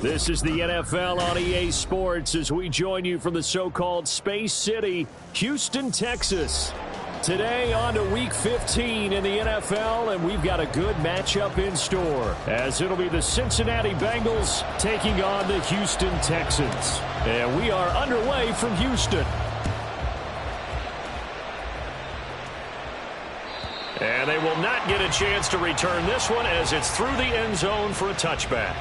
This is the NFL on EA Sports as we join you from the so-called Space City, Houston, Texas. Today on to Week 15 in the NFL, and we've got a good matchup in store, as it'll be the Cincinnati Bengals taking on the Houston Texans. And we are underway from Houston. And they will not get a chance to return this one as it's through the end zone for a touchback.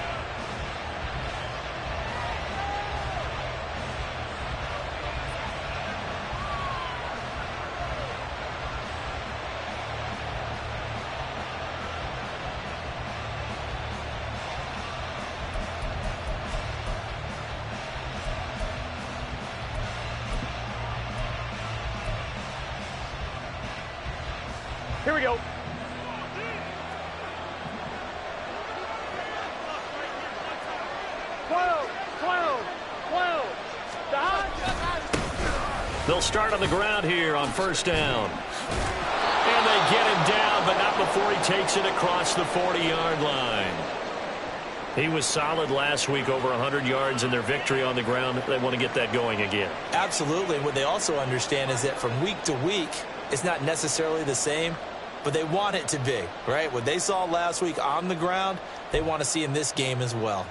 Here we go. They'll start on the ground here on first down. And they get him down, but not before he takes it across the 40-yard line. He was solid last week, over 100 yards in their victory on the ground. They want to get that going again. Absolutely. What they also understand is that from week to week, it's not necessarily the same, but they want it to be, right? What they saw last week on the ground, they want to see in this game as well.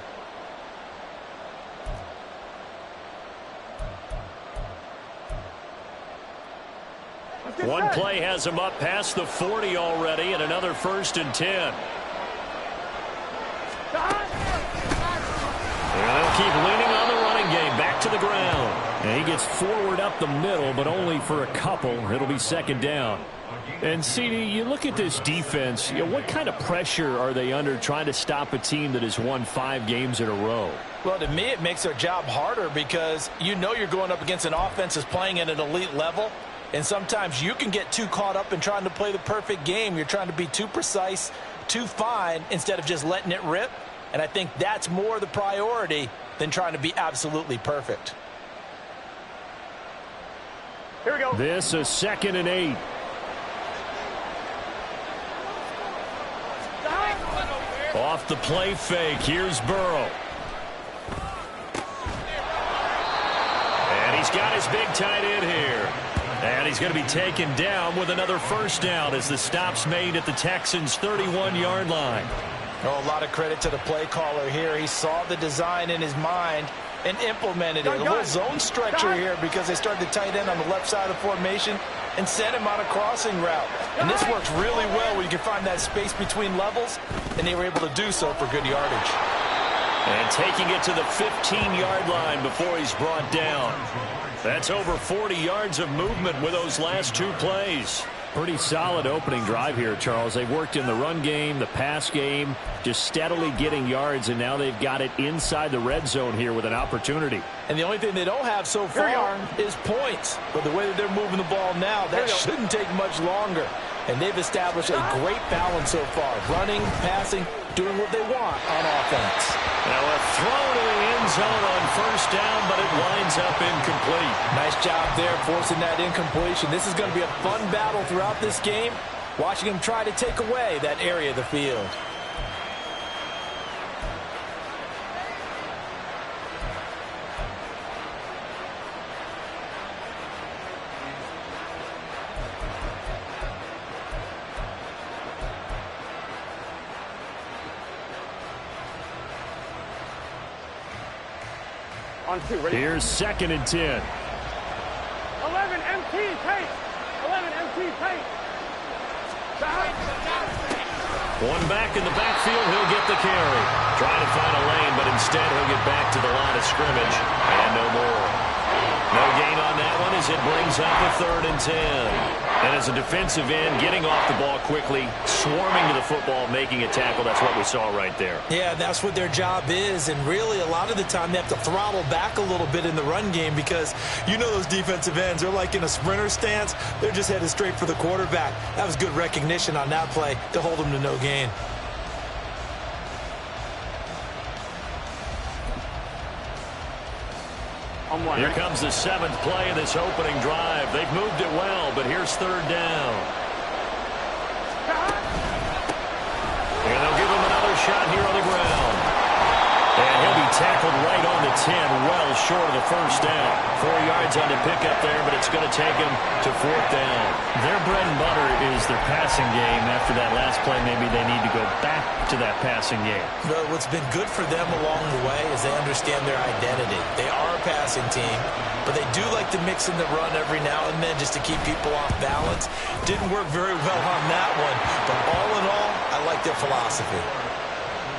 One play has him up past the 40 already, and another 1st and 10. And they'll keep leaning on the running game, back to the ground. And he gets forward up the middle, but only for a couple. It'll be 2nd down. And, CD, you look at this defense, what kind of pressure are they under trying to stop a team that has won 5 games in a row? Well, to me, it makes their job harder because you know you're going up against an offense that's playing at an elite level. And sometimes you can get too caught up in trying to play the perfect game. You're trying to be too precise, too fine, instead of just letting it rip. And I think that's more the priority than trying to be absolutely perfect. Here we go. This is 2nd and 8. Off the play fake, here's Burrow. And he's got his big tight end here. And he's going to be taken down with another 1st down as the stop's made at the Texans' 31-yard line. Oh, a lot of credit to the play caller here. He saw the design in his mind and implemented it. A little zone stretcher here because they started the tight end on the left side of the formation and sent him on a crossing route. And this works really well when you can find that space between levels, and they were able to do so for good yardage. And taking it to the 15-yard line before he's brought down. That's over 40 yards of movement with those last 2 plays. Pretty solid opening drive here, Charles. They worked in the run game, the pass game, just steadily getting yards, and now they've got it inside the red zone here with an opportunity. And the only thing they don't have so far is points. But the way that they're moving the ball now, that shouldn't take much longer. And they've established a great balance so far. Running, passing, doing what they want on offense. Now a throw to the end zone on 1st down, but it winds up incomplete. Nice job there forcing that incompletion. This is going to be a fun battle throughout this game, watching them try to take away that area of the field. On 2, ready? Here's 2nd and 10. 11 MT pace. 11 MT pace. One back in the backfield, he'll get the carry. Trying to find a lane, but instead he'll get back to the line of scrimmage. And no more. No gain on that one as it brings up a 3rd and 10. And as a defensive end, getting off the ball quickly, swarming to the football, making a tackle. That's what we saw right there. Yeah, that's what their job is. And really, a lot of the time, they have to throttle back a little bit in the run game because you know those defensive ends, they're like in a sprinter stance. They're just headed straight for the quarterback. That was good recognition on that play to hold them to no gain. Here comes the 7th play of this opening drive. They've moved it well, but here's 3rd down. And they'll give him another shot here on the ground. And he'll be tackled right on the 10, well short of the first down. 4 yards on the pickup there, but it's going to take him to 4th down. Their bread and butter is their passing game. After that last play, maybe they need to go back to that passing game. Well, what's been good for them along the way is they understand their identity. They are a passing team, but they do like to mix in the run every now and then just to keep people off balance. Didn't work very well on that one, but all in all, I like their philosophy.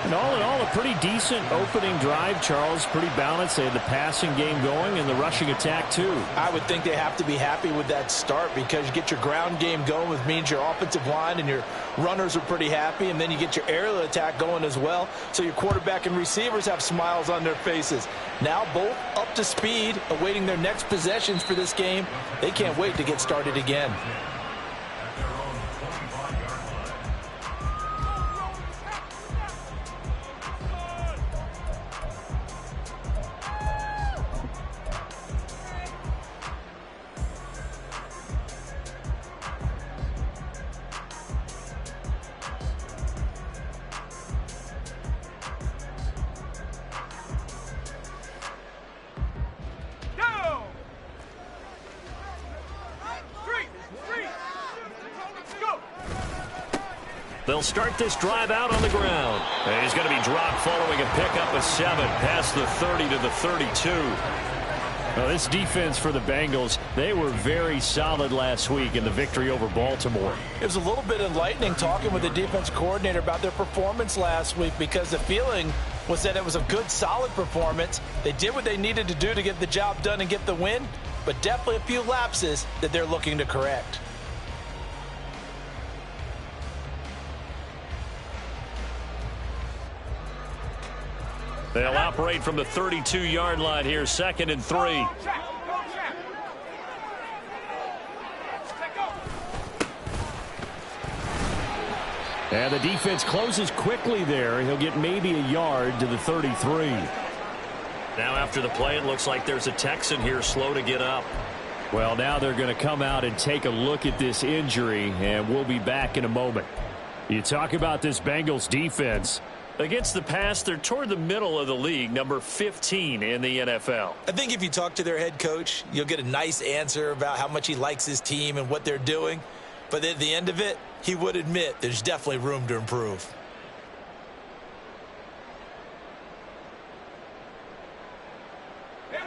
And all in all, a pretty decent opening drive, Charles. Pretty balanced. They had the passing game going and the rushing attack, too. I would think they have to be happy with that start because you get your ground game going, which means your offensive line and your runners are pretty happy, and then you get your aerial attack going as well, so your quarterback and receivers have smiles on their faces. Now both up to speed, awaiting their next possessions for this game. They can't wait to get started again. They'll start this drive out on the ground. And he's going to be dropped following a pickup of 7 past the 30 to the 32. Well, this defense for the Bengals, they were very solid last week in the victory over Baltimore. It was a little bit enlightening talking with the defense coordinator about their performance last week because the feeling was that it was a good, solid performance. They did what they needed to do to get the job done and get the win, but definitely a few lapses that they're looking to correct. They'll operate from the 32-yard line here, 2nd and 3. And the defense closes quickly there. He'll get maybe a yard to the 33. Now after the play, it looks like there's a Texan here slow to get up. Well, now they're going to come out and take a look at this injury, and we'll be back in a moment. You talk about this Bengals defense. Against the pass, they're toward the middle of the league, number 15 in the NFL. I think if you talk to their head coach, you'll get a nice answer about how much he likes his team and what they're doing. But at the end of it, he would admit there's definitely room to improve.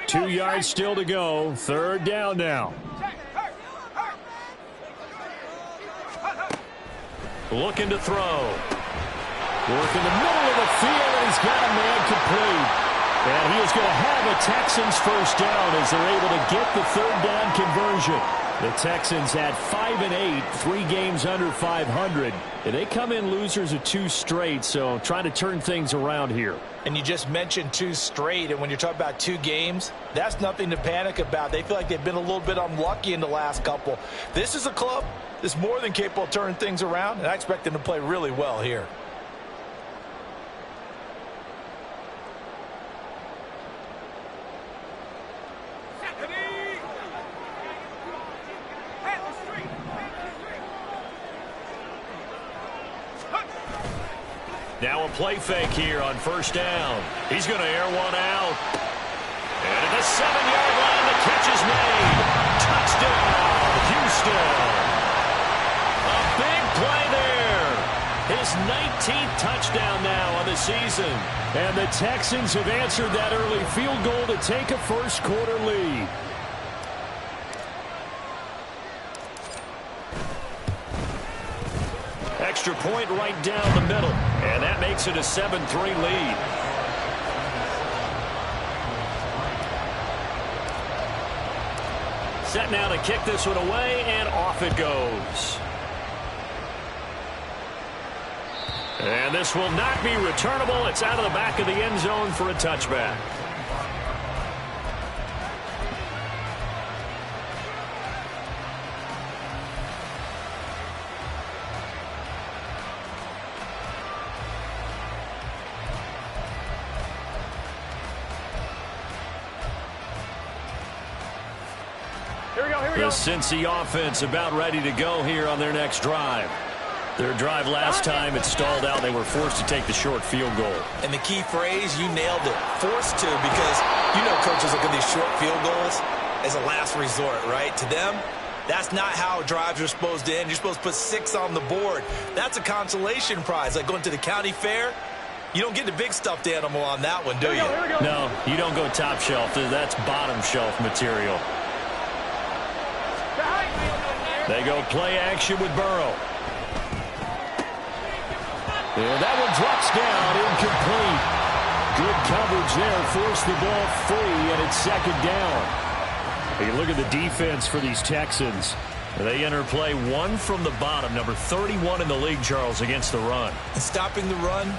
Two yards still to go. 3rd down now. Looking to throw. Work in the middle of the field, and he's got a man complete. And he is going to have a Texans first down as they're able to get the 3rd down conversion. The Texans had 5-8, 3 games under 500. And they come in losers of 2 straight, so trying to turn things around here. And you just mentioned 2 straight, and when you're talking about 2 games, that's nothing to panic about. They feel like they've been a little bit unlucky in the last couple. This is a club that's more than capable of turning things around, and I expect them to play really well here. Now a play fake here on 1st down. He's going to air one out. And at the 7-yard line, the catch is made. Touchdown, Houston. A big play there. His 19th touchdown now on the season. And the Texans have answered that early field goal to take a first-quarter lead. Extra point right down the middle. And that makes it a 7-3 lead. Set now to kick this one away, and off it goes. And this will not be returnable. It's out of the back of the end zone for a touchback. The Cincy offense about ready to go here on their next drive. Their drive last time, it stalled out. They were forced to take the short field goal. And the key phrase, you nailed it. Forced to, because you know coaches look at these short field goals as a last resort, right? To them, that's not how drives are supposed to end. You're supposed to put 6 on the board. That's a consolation prize. Like going to the county fair, you don't get the big stuffed animal on that one, do you? No, you don't go top shelf. That's bottom shelf material. They go play action with Burrow. And that one drops down, incomplete. Good coverage there, forced the ball free, and it's second down. You look at the defense for these Texans. They enter play 1 from the bottom, number 31 in the league, Charles, against the run. And stopping the run,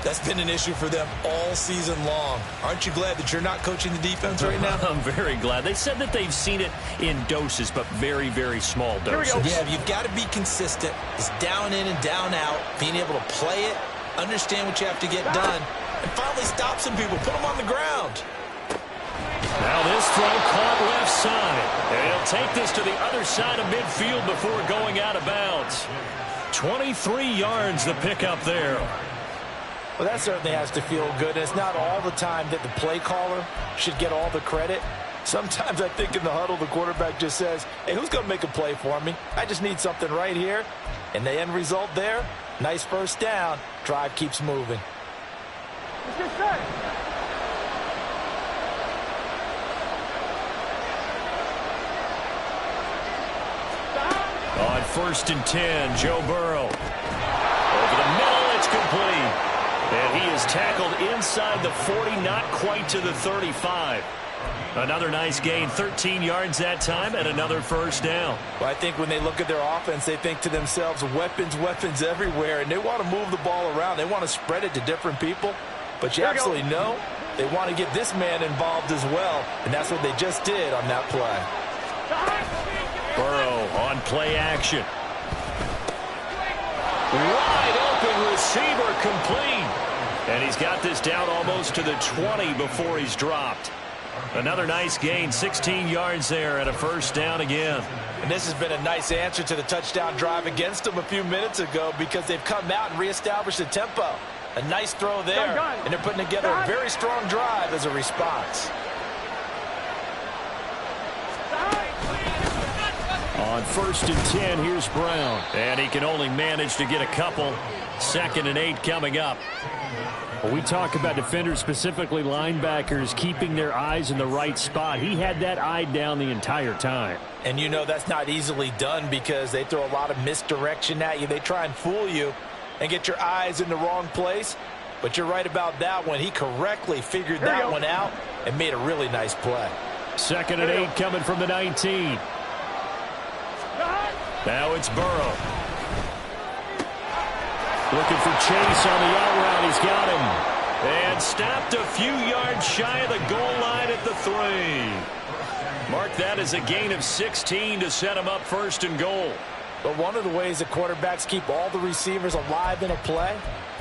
that's been an issue for them all season long. Aren't you glad that you're not coaching the defense right now? I'm very glad. They said that they've seen it in doses, but very, very small doses. Yeah, you've got to be consistent. It's down in and down out, being able to play it, understand what you have to get done, and finally stop some people, put them on the ground. Now this throw caught left side. And he'll take this to the other side of midfield before going out of bounds. 23 yards the pickup there. Well, that certainly has to feel good. And it's not all the time that the play caller should get all the credit. Sometimes I think in the huddle, the quarterback just says, hey, who's going to make a play for me? I just need something right here. And the end result there, nice first down. Drive keeps moving. On 1st and 10, Joe Burrow. Over the middle, it's complete. And he is tackled inside the 40, not quite to the 35. Another nice gain, 13 yards that time, and another first down. Well, I think when they look at their offense, they think to themselves, weapons, weapons everywhere, and they want to move the ball around. They want to spread it to different people. But you absolutely know they want to get this man involved as well, and that's what they just did on that play. Burrow on play action. Wide open receiver, complete. And he's got this down almost to the 20 before he's dropped. Another nice gain, 16 yards there, and a first down again. And this has been a nice answer to the touchdown drive against them a few minutes ago, because they've come out and reestablished the tempo. A nice throw there, and they're putting together a very strong drive as a response. On 1st and 10, here's Brown. And he can only manage to get a couple. 2nd and 8 coming up. Well, we talk about defenders, specifically linebackers, keeping their eyes in the right spot. He had that eye down the entire time. And you know that's not easily done, because they throw a lot of misdirection at you. They try and fool you and get your eyes in the wrong place. But you're right about that one. He correctly figured that one out and made a really nice play. 2nd and 8 coming from the 19. Now it's Burrow. Looking for Chase on the out route. He's got him. And stopped a few yards shy of the goal line at the 3. Mark that as a gain of 16 to set him up 1st and goal. But one of the ways that quarterbacks keep all the receivers alive in a play,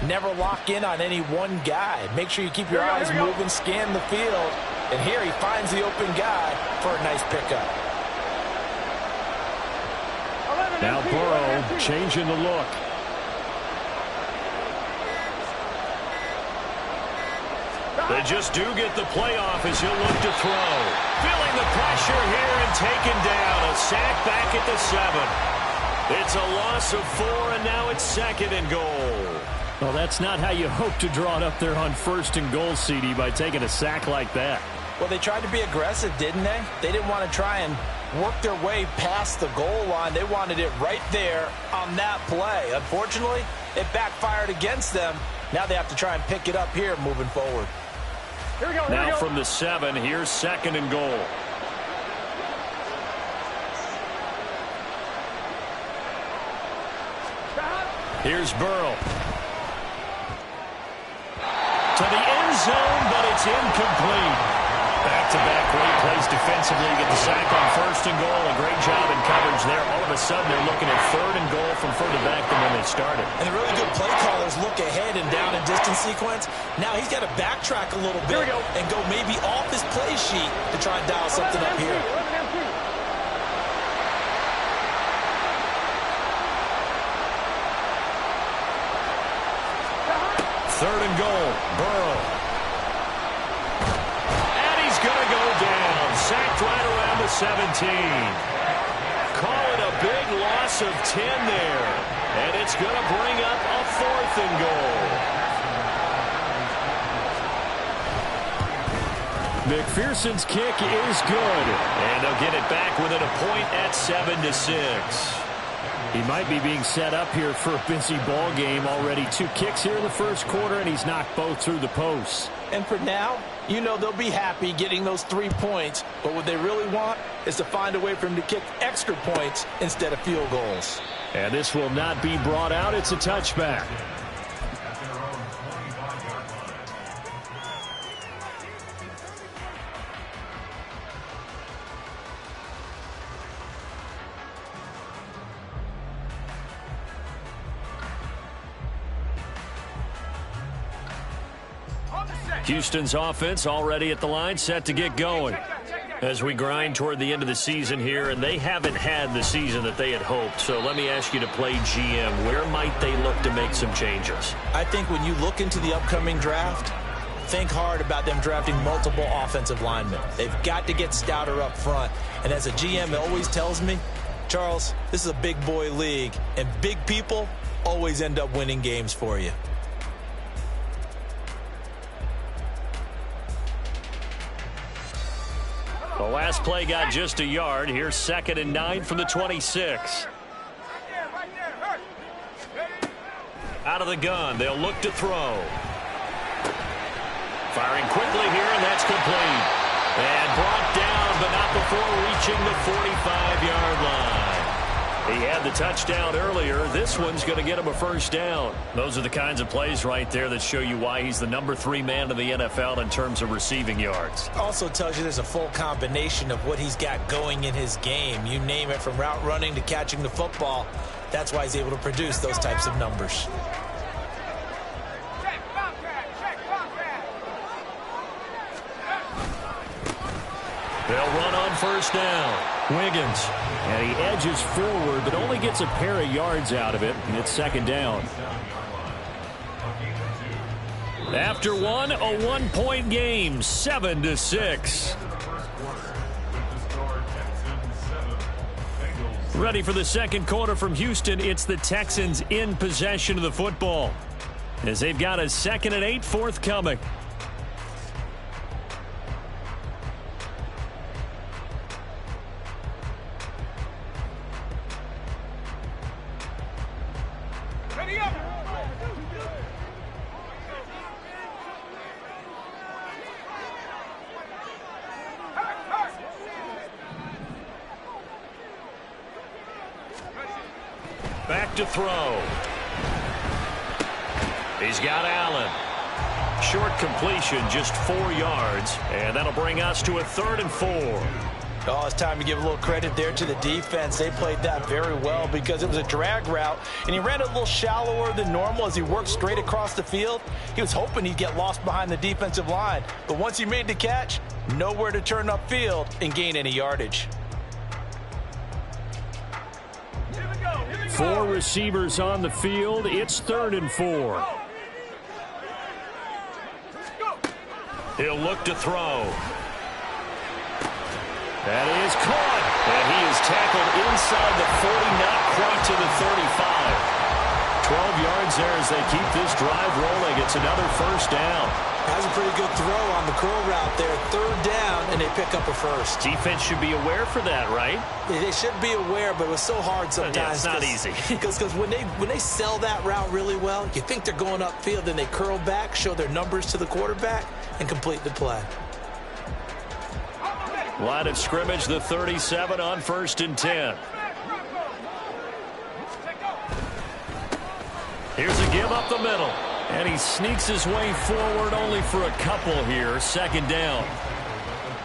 never lock in on any one guy. Make sure you keep your eyes moving, scan the field. And here he finds the open guy for a nice pickup. Now Burrow changing the look. They just do get the playoff as he'll look to throw. Feeling the pressure here and taken down. A sack back at the 7. It's a loss of 4, and now it's 2nd and goal. Well, that's not how you hope to draw it up there on 1st and goal, CD, by taking a sack like that. Well, they tried to be aggressive, didn't they? They didn't want to try and work their way past the goal line. They wanted it right there on that play. Unfortunately, it backfired against them. Now they have to try and pick it up here moving forward. Here we go. Now from the 7, here's 2nd and goal. Here's Burrow. To the end zone, but it's incomplete. Back-to-back great plays defensively. You get the sack on 1st and goal. A great job in coverage there. All of a sudden, they're looking at 3rd and goal from further back than when they started. And the really good play callers look ahead and down and distance sequence. Now he's got to backtrack a little bit and go maybe off his play sheet to try and dial something up here. 3rd and goal. Burrow. And he's going to go down. Sacked right around the 17. Call it a big loss of 10 there. And it's going to bring up a 4th and goal. McPherson's kick is good. And they'll get it back within a point at 7-6. He might be being set up here for a busy ball game. Already 2 kicks here in the first quarter, and he's knocked both through the posts. And for now, you know they'll be happy getting those 3 points. But what they really want is to find a way for him to kick extra points instead of field goals. And this will not be brought out. It's a touchback. Houston's offense already at the line, set to get going. As we grind toward the end of the season here, and they haven't had the season that they had hoped. So let me ask you to play GM. Where might they look to make some changes? I think when you look into the upcoming draft, think hard about them drafting multiple offensive linemen. They've got to get stouter up front. And as a GM, it always tells me, Charles, this is a big boy league, and big people always end up winning games for you. The last play got just a yard. Here's 2nd and 9 from the 26. Out of the gun. They'll look to throw. Firing quickly here, and that's complete. And brought down, but not before reaching the 45-yard line. He had the touchdown earlier. This one's going to get him a first down. Those are the kinds of plays right there that show you why he's the number 3 man in the NFL in terms of receiving yards. Also tells you there's a full combination of what he's got going in his game. You name it, from route running to catching the football. That's why he's able to produce those types of numbers. They'll run on first down. Wiggins. And he edges forward, but only gets a pair of yards out of it. And it's 2nd down. After one, a 1-point game, 7-6. Ready for the second quarter from Houston. It's the Texans in possession of the football, as they've got a 2nd and 8 forthcoming. Back to throw. He's got Allen. Short completion, just 4 yards. And that'll bring us to a 3rd and 4. Oh, it's time to give a little credit there to the defense. They played that very well because it was a drag route, and he ran it a little shallower than normal as he worked straight across the field. He was hoping he'd get lost behind the defensive line, but once he made the catch, nowhere to turn upfield and gain any yardage. 4 receivers on the field. It's 3rd and 4. He'll look to throw. That is caught. And he is tackled inside the 40, not quite to the 35. 12 yards there as they keep this drive rolling. It's another first down. That was a pretty good throw on the curl route there. 3rd down, and they pick up a first. Defense should be aware for that, right? They should be aware, but it was so hard sometimes. Yeah, it's not easy. Because when they sell that route really well, you think they're going upfield, then they curl back, show their numbers to the quarterback, and complete the play. Line of scrimmage, the 37 on 1st and 10. Here's a give up the middle. And he sneaks his way forward only for a couple here. 2nd down.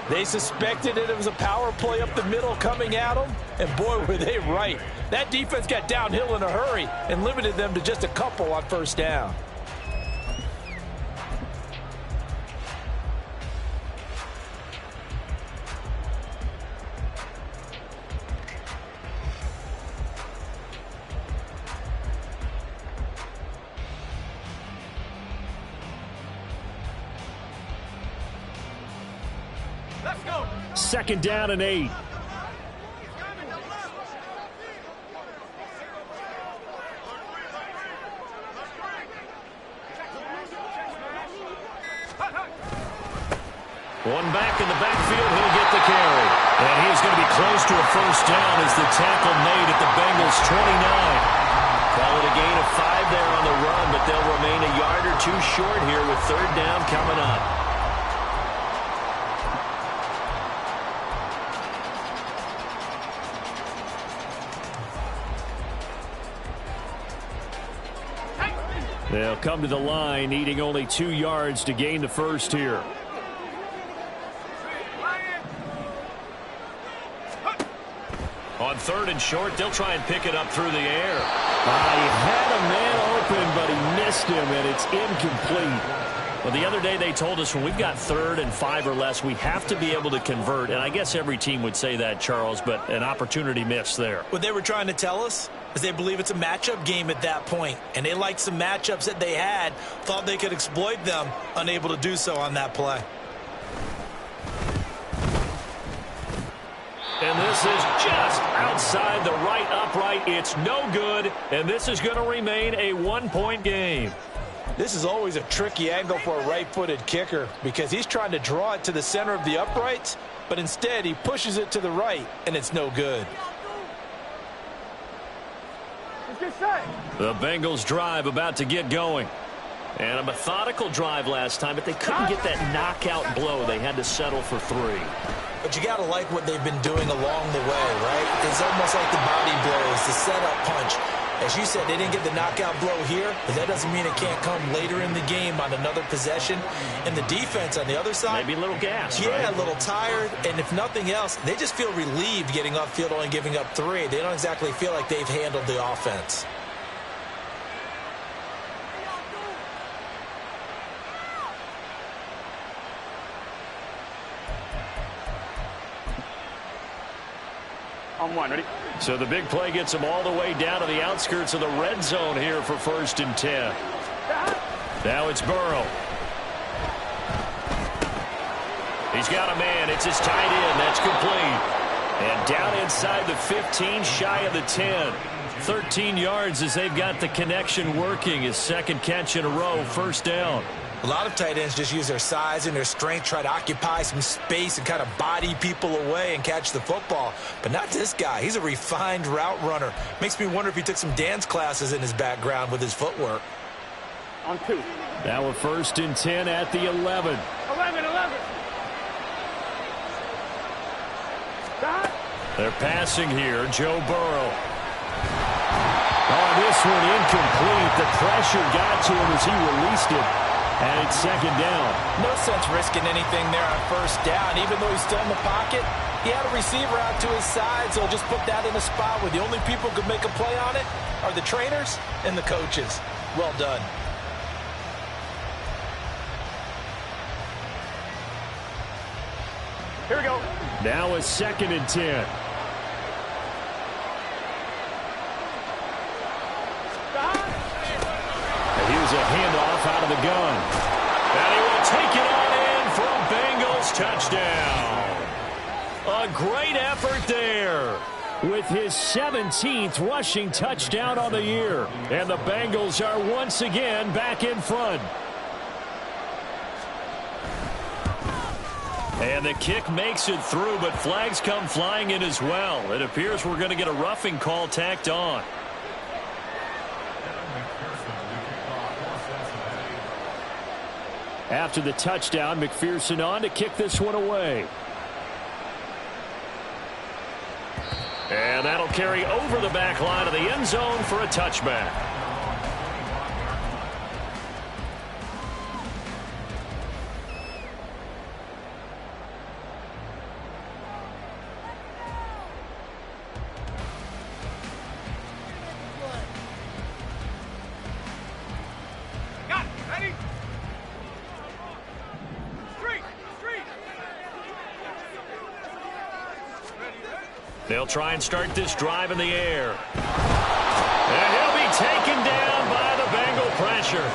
They suspected it was a power play up the middle coming at them, and boy, were they right. That defense got downhill in a hurry and limited them to just a couple on 1st down. 2nd down and 8. One back in the backfield, he'll get the carry. And he's going to be close to a 1st down as the tackle made at the Bengals 29. Call it a gain of 5 there on the run, but they'll remain a yard or 2 short here with 3rd down coming up. They'll come to the line, needing only 2 yards to gain the 1st here. On 3rd and short, they'll try and pick it up through the air. He had a man open, but he missed him, and it's incomplete. Well, the other day they told us when we've got 3rd and 5 or less, we have to be able to convert. And I guess every team would say that, Charles, but an opportunity missed there. What they were trying to tell us is they believe it's a matchup game at that point. And they liked some matchups that they had, thought they could exploit them, unable to do so on that play. And this is just outside the right upright. It's no good, and this is going to remain a 1-point game. This is always a tricky angle for a right-footed kicker because he's trying to draw it to the center of the uprights, but instead he pushes it to the right, and it's no good. The Bengals drive about to get going. And a methodical drive last time, but they couldn't get that knockout blow. They had to settle for 3. But you got to like what they've been doing along the way, right? It's almost like the body blows, the setup punch. As you said, they didn't get the knockout blow here, but that doesn't mean it can't come later in the game on another possession. And the defense on the other side, maybe a little gas, yeah, right? A little tired. And if nothing else, they just feel relieved getting off field, only giving up 3. They don't exactly feel like they've handled the offense. On 1, ready? So the big play gets him all the way down to the outskirts of the red zone here for 1st and 10. Now it's Burrow. He's got a man. It's his tight end. That's complete. And down inside the 15, shy of the 10. 13 yards as they've got the connection working. His 2nd catch in a row, 1st down. A lot of tight ends just use their size and their strength, try to occupy some space and kind of body people away and catch the football. But not this guy. He's a refined route runner. Makes me wonder if he took some dance classes in his background with his footwork. On 2. Now a 1st and 10 at the 11. 11. They're passing here. Joe Burrow. Oh, this one incomplete. The pressure got to him as he released it. And it's 2nd down. No sense risking anything there on 1st down. Even though he's still in the pocket, he had a receiver out to his side, so just put that in a spot where the only people who could make a play on it are the trainers and the coaches. Well done. Here we go. Now a 2nd and 10. Here's a handoff out of the gun. And he will take it on in for a Bengals touchdown. A great effort there with his 17th rushing touchdown on the year. And the Bengals are once again back in front. And the kick makes it through, but flags come flying in as well. It appears we're going to get a roughing call tacked on. After the touchdown, McPherson on to kick this one away. And that'll carry over the back line of the end zone for a touchback. They'll try and start this drive in the air. And he'll be taken down by the Bengal pressure.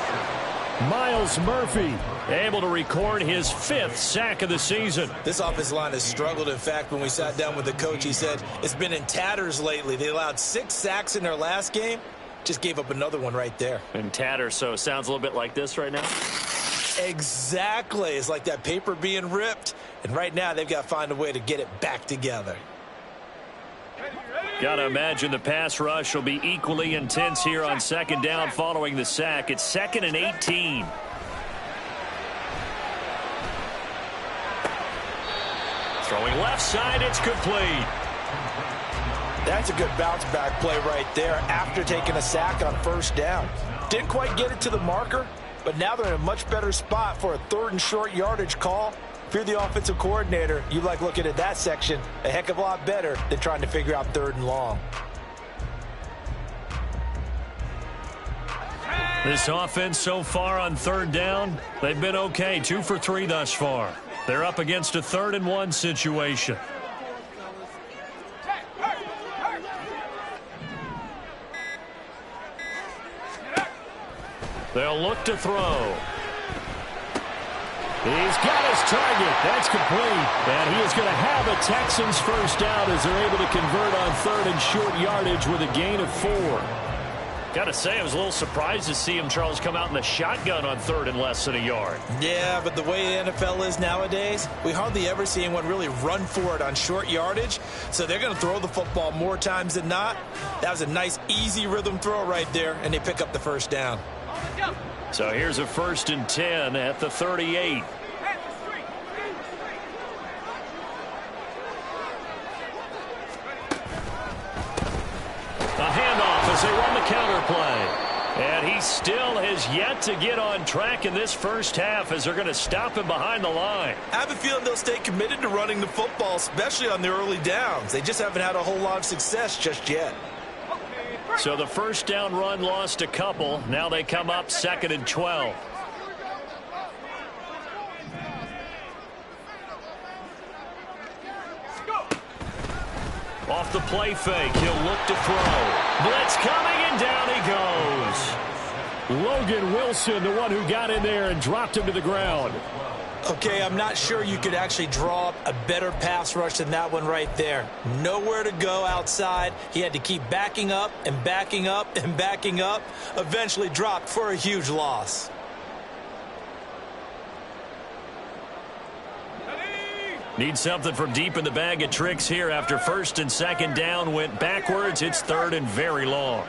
Miles Murphy able to record his 5th sack of the season. This offensive line has struggled. In fact, when we sat down with the coach, he said it's been in tatters lately. They allowed 6 sacks in their last game. Just gave up another one right there. In tatters, so it sounds a little bit like this right now. Exactly. It's like that paper being ripped. And right now, they've got to find a way to get it back together. Got to imagine the pass rush will be equally intense here on 2nd down following the sack. It's 2nd and 18. Throwing left side, it's complete. That's a good bounce back play right there after taking a sack on 1st down. Didn't quite get it to the marker, but now they're in a much better spot for a 3rd and short yardage call. If you're the offensive coordinator, you like looking at that section a heck of a lot better than trying to figure out 3rd and long. This offense so far on 3rd down, they've been okay. 2 for 3 thus far. They're up against a 3rd and 1 situation. They'll look to throw. He's got his target. That's complete. And he is going to have a Texans 1st down as they're able to convert on 3rd and short yardage with a gain of 4. Got to say, I was a little surprised to see him, Charles, come out in the shotgun on 3rd and less than a yard. Yeah, but the way the NFL is nowadays, we hardly ever see anyone really run for it on short yardage. So they're going to throw the football more times than not. That was a nice, easy rhythm throw right there, and they pick up the 1st down. So here's a 1st and 10 at the 38. A handoff as they run the counter play. And he still has yet to get on track in this 1st half as they're going to stop him behind the line. I have a feeling they'll stay committed to running the football, especially on the early downs. They just haven't had a whole lot of success just yet. So the 1st down run lost a couple. Now they come up 2nd and 12. Off the play fake, he'll look to throw. Blitz coming, and down he goes. Logan Wilson, the one who got in there and dropped him to the ground. Okay, I'm not sure you could actually draw up a better pass rush than that one right there. Nowhere to go outside. He had to keep backing up and backing up and backing up. Eventually dropped for a huge loss. Need something from deep in the bag of tricks here after 1st and 2nd down went backwards. It's 3rd and very long.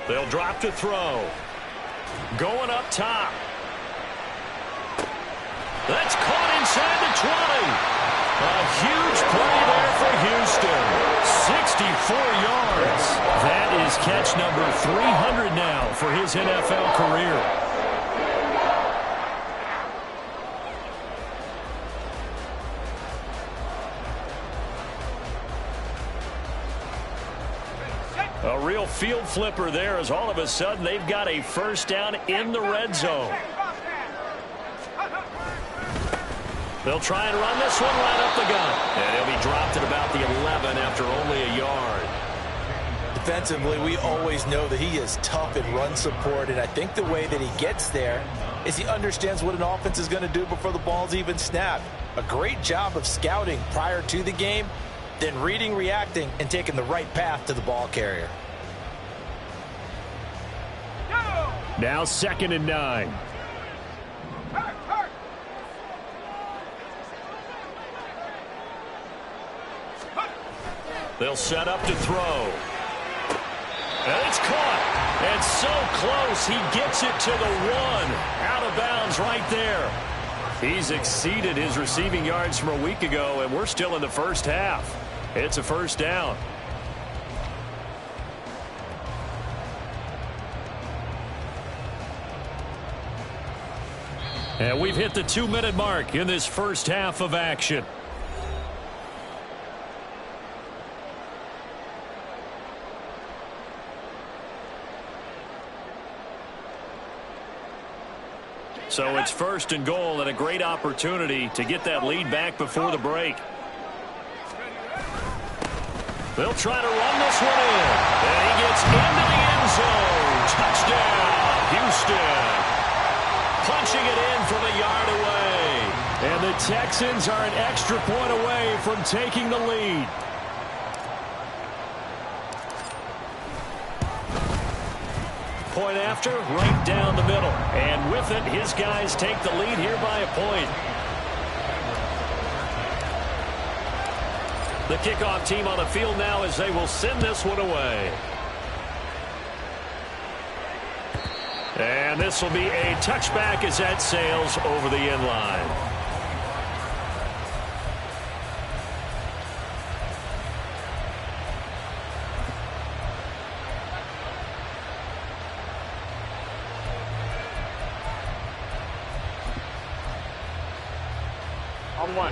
They'll drop to throw. Going up top. That's caught inside the 20. A huge play there for Houston. 64 yards. That is catch number 300 now for his NFL career. A real field flipper there as all of a sudden they've got a 1st down in the red zone. They'll try and run this one right up the gut. And he'll be dropped at about the 11 after only a yard. Defensively, we always know that he is tough in run support, and I think the way that he gets there is he understands what an offense is going to do before the ball's even snapped. A great job of scouting prior to the game, then reading, reacting, and taking the right path to the ball carrier. Now 2nd and 9. They'll set up to throw. And it's caught. And so close, he gets it to the 1. Out of bounds right there. He's exceeded his receiving yards from a week ago, and we're still in the 1st half. It's a 1st down. And we've hit the 2-minute mark in this 1st half of action. So it's 1st and goal and a great opportunity to get that lead back before the break. They'll try to run this one in. And he gets into the end zone. Touchdown, Houston. punching it in from a yard away. And the Texans are an extra point away from taking the lead. Point after, right down the middle. And with it, his guys take the lead here by a point. The kickoff team on the field now as they will send this one away. And this will be a touchback as that sails over the end line.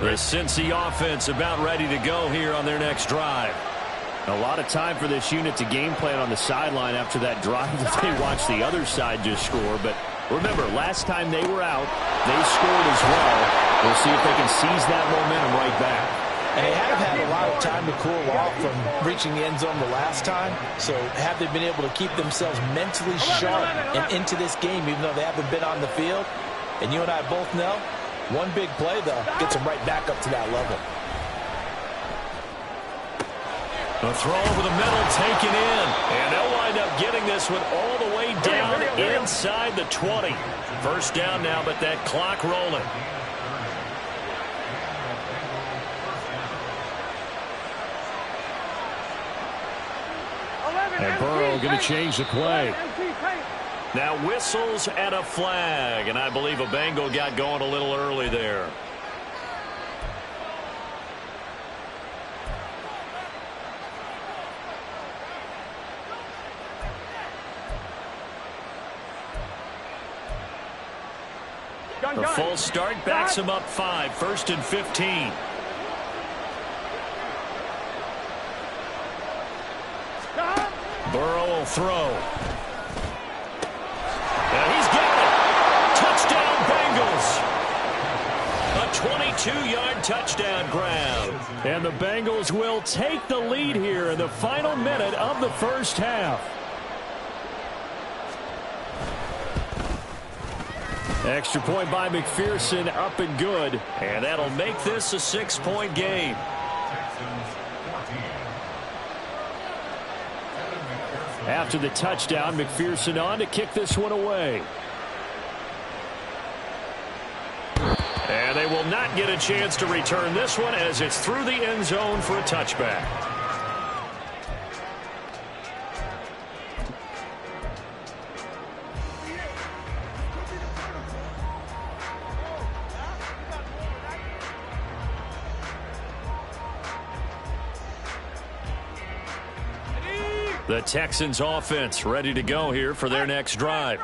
The Cincy offense about ready to go here on their next drive. A lot of time for this unit to game plan on the sideline after that drive that they watched the other side just score. But remember, last time they were out, they scored as well. We'll see if they can seize that momentum right back. And they have had a lot of time to cool off from reaching the end zone the last time. So have they been able to keep themselves mentally sharp and into this game even though they haven't been on the field? And you and I both know, one big play, though, gets them right back up to that level. A throw over the middle taken in. And they'll wind up getting this one all the way down inside the 20. First down now, but that clock rolling. And Burrow going to change the play. Now whistles and a flag, and I believe a Bengal got going a little early there. The full start backs him up 5, 1st and 15. Burrow will throw. And he's got it. Touchdown, Bengals. A 22-yard touchdown grab. And the Bengals will take the lead here in the final minute of the first half. Extra point by McPherson, up and good. And that'll make this a 6-point game. After the touchdown, McPherson on to kick this one away. And they will not get a chance to return this one as it's through the end zone for a touchback. The Texans offense ready to go here for their next drive.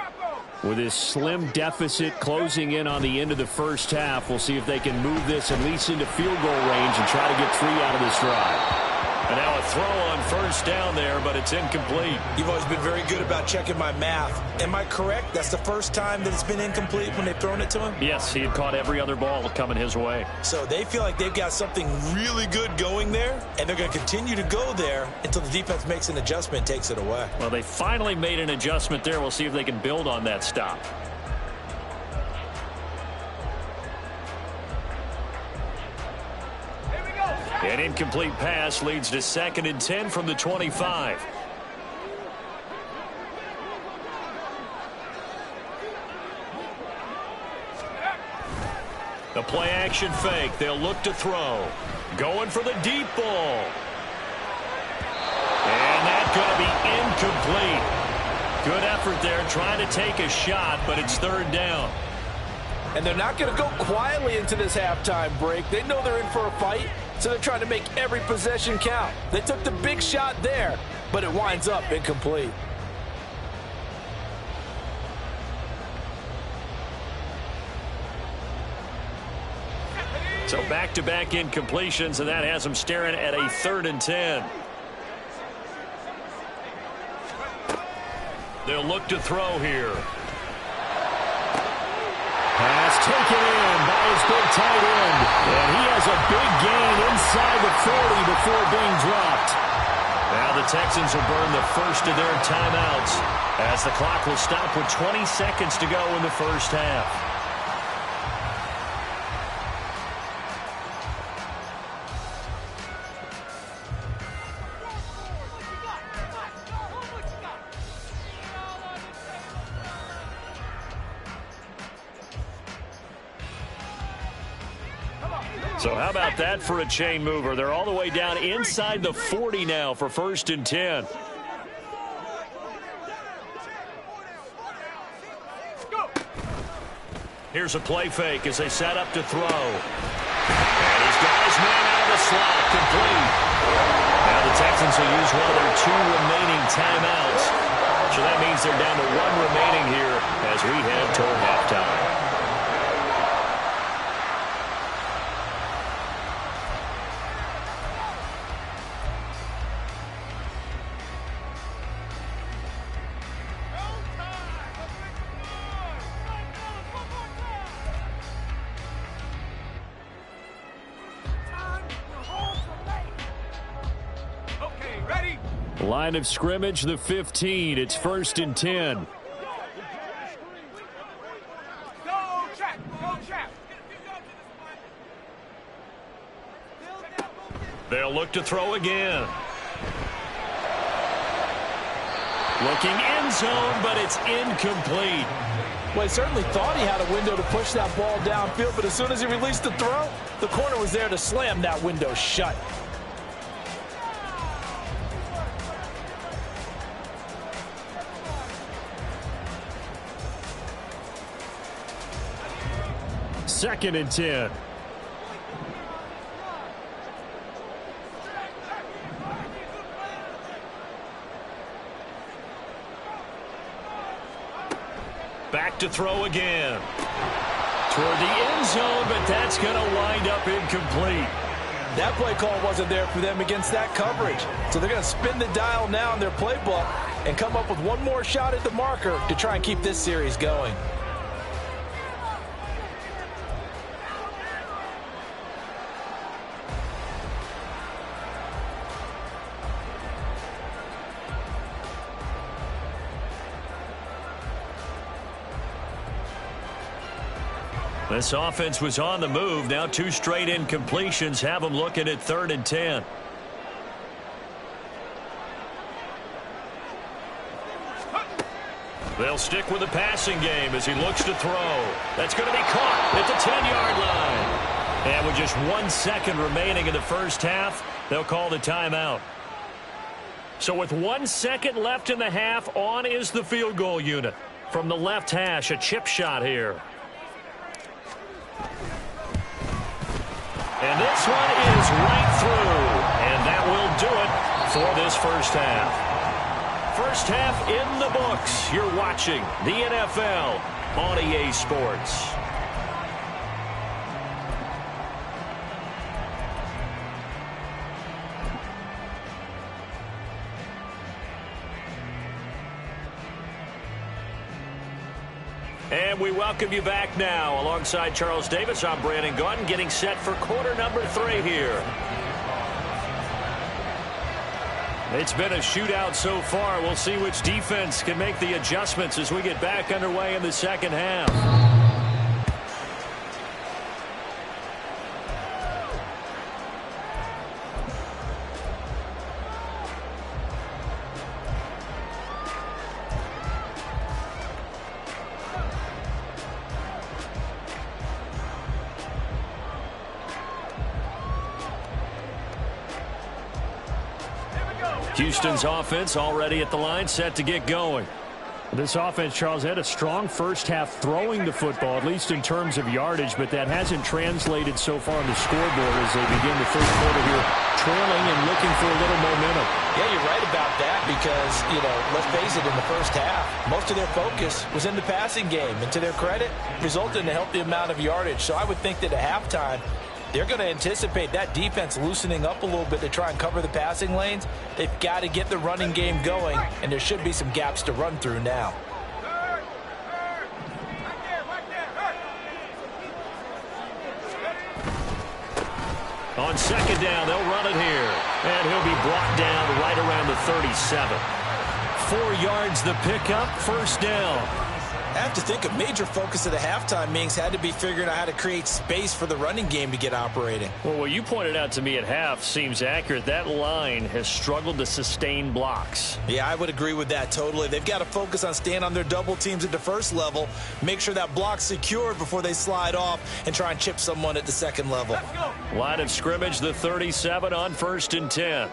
With this slim deficit closing in on the end of the first half, we'll see if they can move this at least into field goal range and try to get 3 out of this drive. And now a throw on first down there, but it's incomplete. You've always been very good about checking my math. Am I correct? That's the first time that it's been incomplete when they've thrown it to him? Yes, he had caught every other ball coming his way. So they feel like they've got something really good going there, and they're going to continue to go there until the defense makes an adjustment and takes it away. Well, they finally made an adjustment there. We'll see if they can build on that stop. An incomplete pass leads to 2nd and 10 from the 25. The play action fake. They'll look to throw. Going for the deep ball. And that's going to be incomplete. Good effort there trying to take a shot, but it's 3rd down. And they're not going to go quietly into this halftime break. They know they're in for a fight, so they're trying to make every possession count. They took the big shot there, but it winds up incomplete. So back-to-back incompletions, and that has them staring at a 3rd and 10. They'll look to throw here. Pass taken in by his big tight end. And he has a big gain inside the 40 before being dropped. Now the Texans will burn the first of their timeouts as the clock will stop with 20 seconds to go in the first half. So how about that for a chain mover? They're all the way down inside the 40 now for 1st and 10. Here's a play fake as they set up to throw. And he's got his man out of the slot, complete. Now the Texans will use one of their 2 remaining timeouts. So that means they're down to 1 remaining here as we head toward halftime. Line of scrimmage, the 15. It's 1st and 10. They'll look to throw again. Looking end zone, but it's incomplete. Well, he certainly thought he had a window to push that ball downfield, but as soon as he released the throw, the corner was there to slam that window shut. Second and 10. Back to throw again. Toward the end zone, but that's going to wind up incomplete. That play call wasn't there for them against that coverage. So they're going to spin the dial now in their playbook and come up with one more shot at the marker to try and keep this series going. This offense was on the move. Now 2 straight incompletions have them looking at 3rd and 10. They'll stick with the passing game as he looks to throw. That's going to be caught at the 10-yard line. And with just 1 second remaining in the first half, they'll call the timeout. So with 1 second left in the half, on is the field goal unit. From the left hash, a chip shot here. And this one is right through. And that will do it for this first half. First half in the books. You're watching the NFL on EA Sports. And we welcome you back now. Alongside Charles Davis, I'm Brandon Gaudin, getting set for quarter number 3 here. It's been a shootout so far. We'll see which defense can make the adjustments as we get back underway in the second half. Houston's offense already at the line, set to get going. This offense, Charles, had a strong first half throwing the football, at least in terms of yardage, but that hasn't translated so far on the scoreboard as they begin the third quarter here, trailing and looking for a little momentum. Yeah, you're right about that because, let's face it, in the first half, most of their focus was in the passing game. And to their credit, resulted in a healthy amount of yardage. So I would think that at halftime, they're going to anticipate that defense loosening up a little bit to try and cover the passing lanes. They've got to get the running game going, and there should be some gaps to run through now. On second down, they'll run it here. And he'll be brought down right around the 37. 4 yards the pickup, first down. I have to think a major focus of the halftime meetings had to be figuring out how to create space for the running game to get operating. Well, what you pointed out to me at half seems accurate. That line has struggled to sustain blocks. Yeah, I would agree with that totally. They've got to focus on staying on their double teams at the first level, make sure that block's secured before they slide off and try and chip someone at the second level. Line of scrimmage, the 37 on 1st and 10.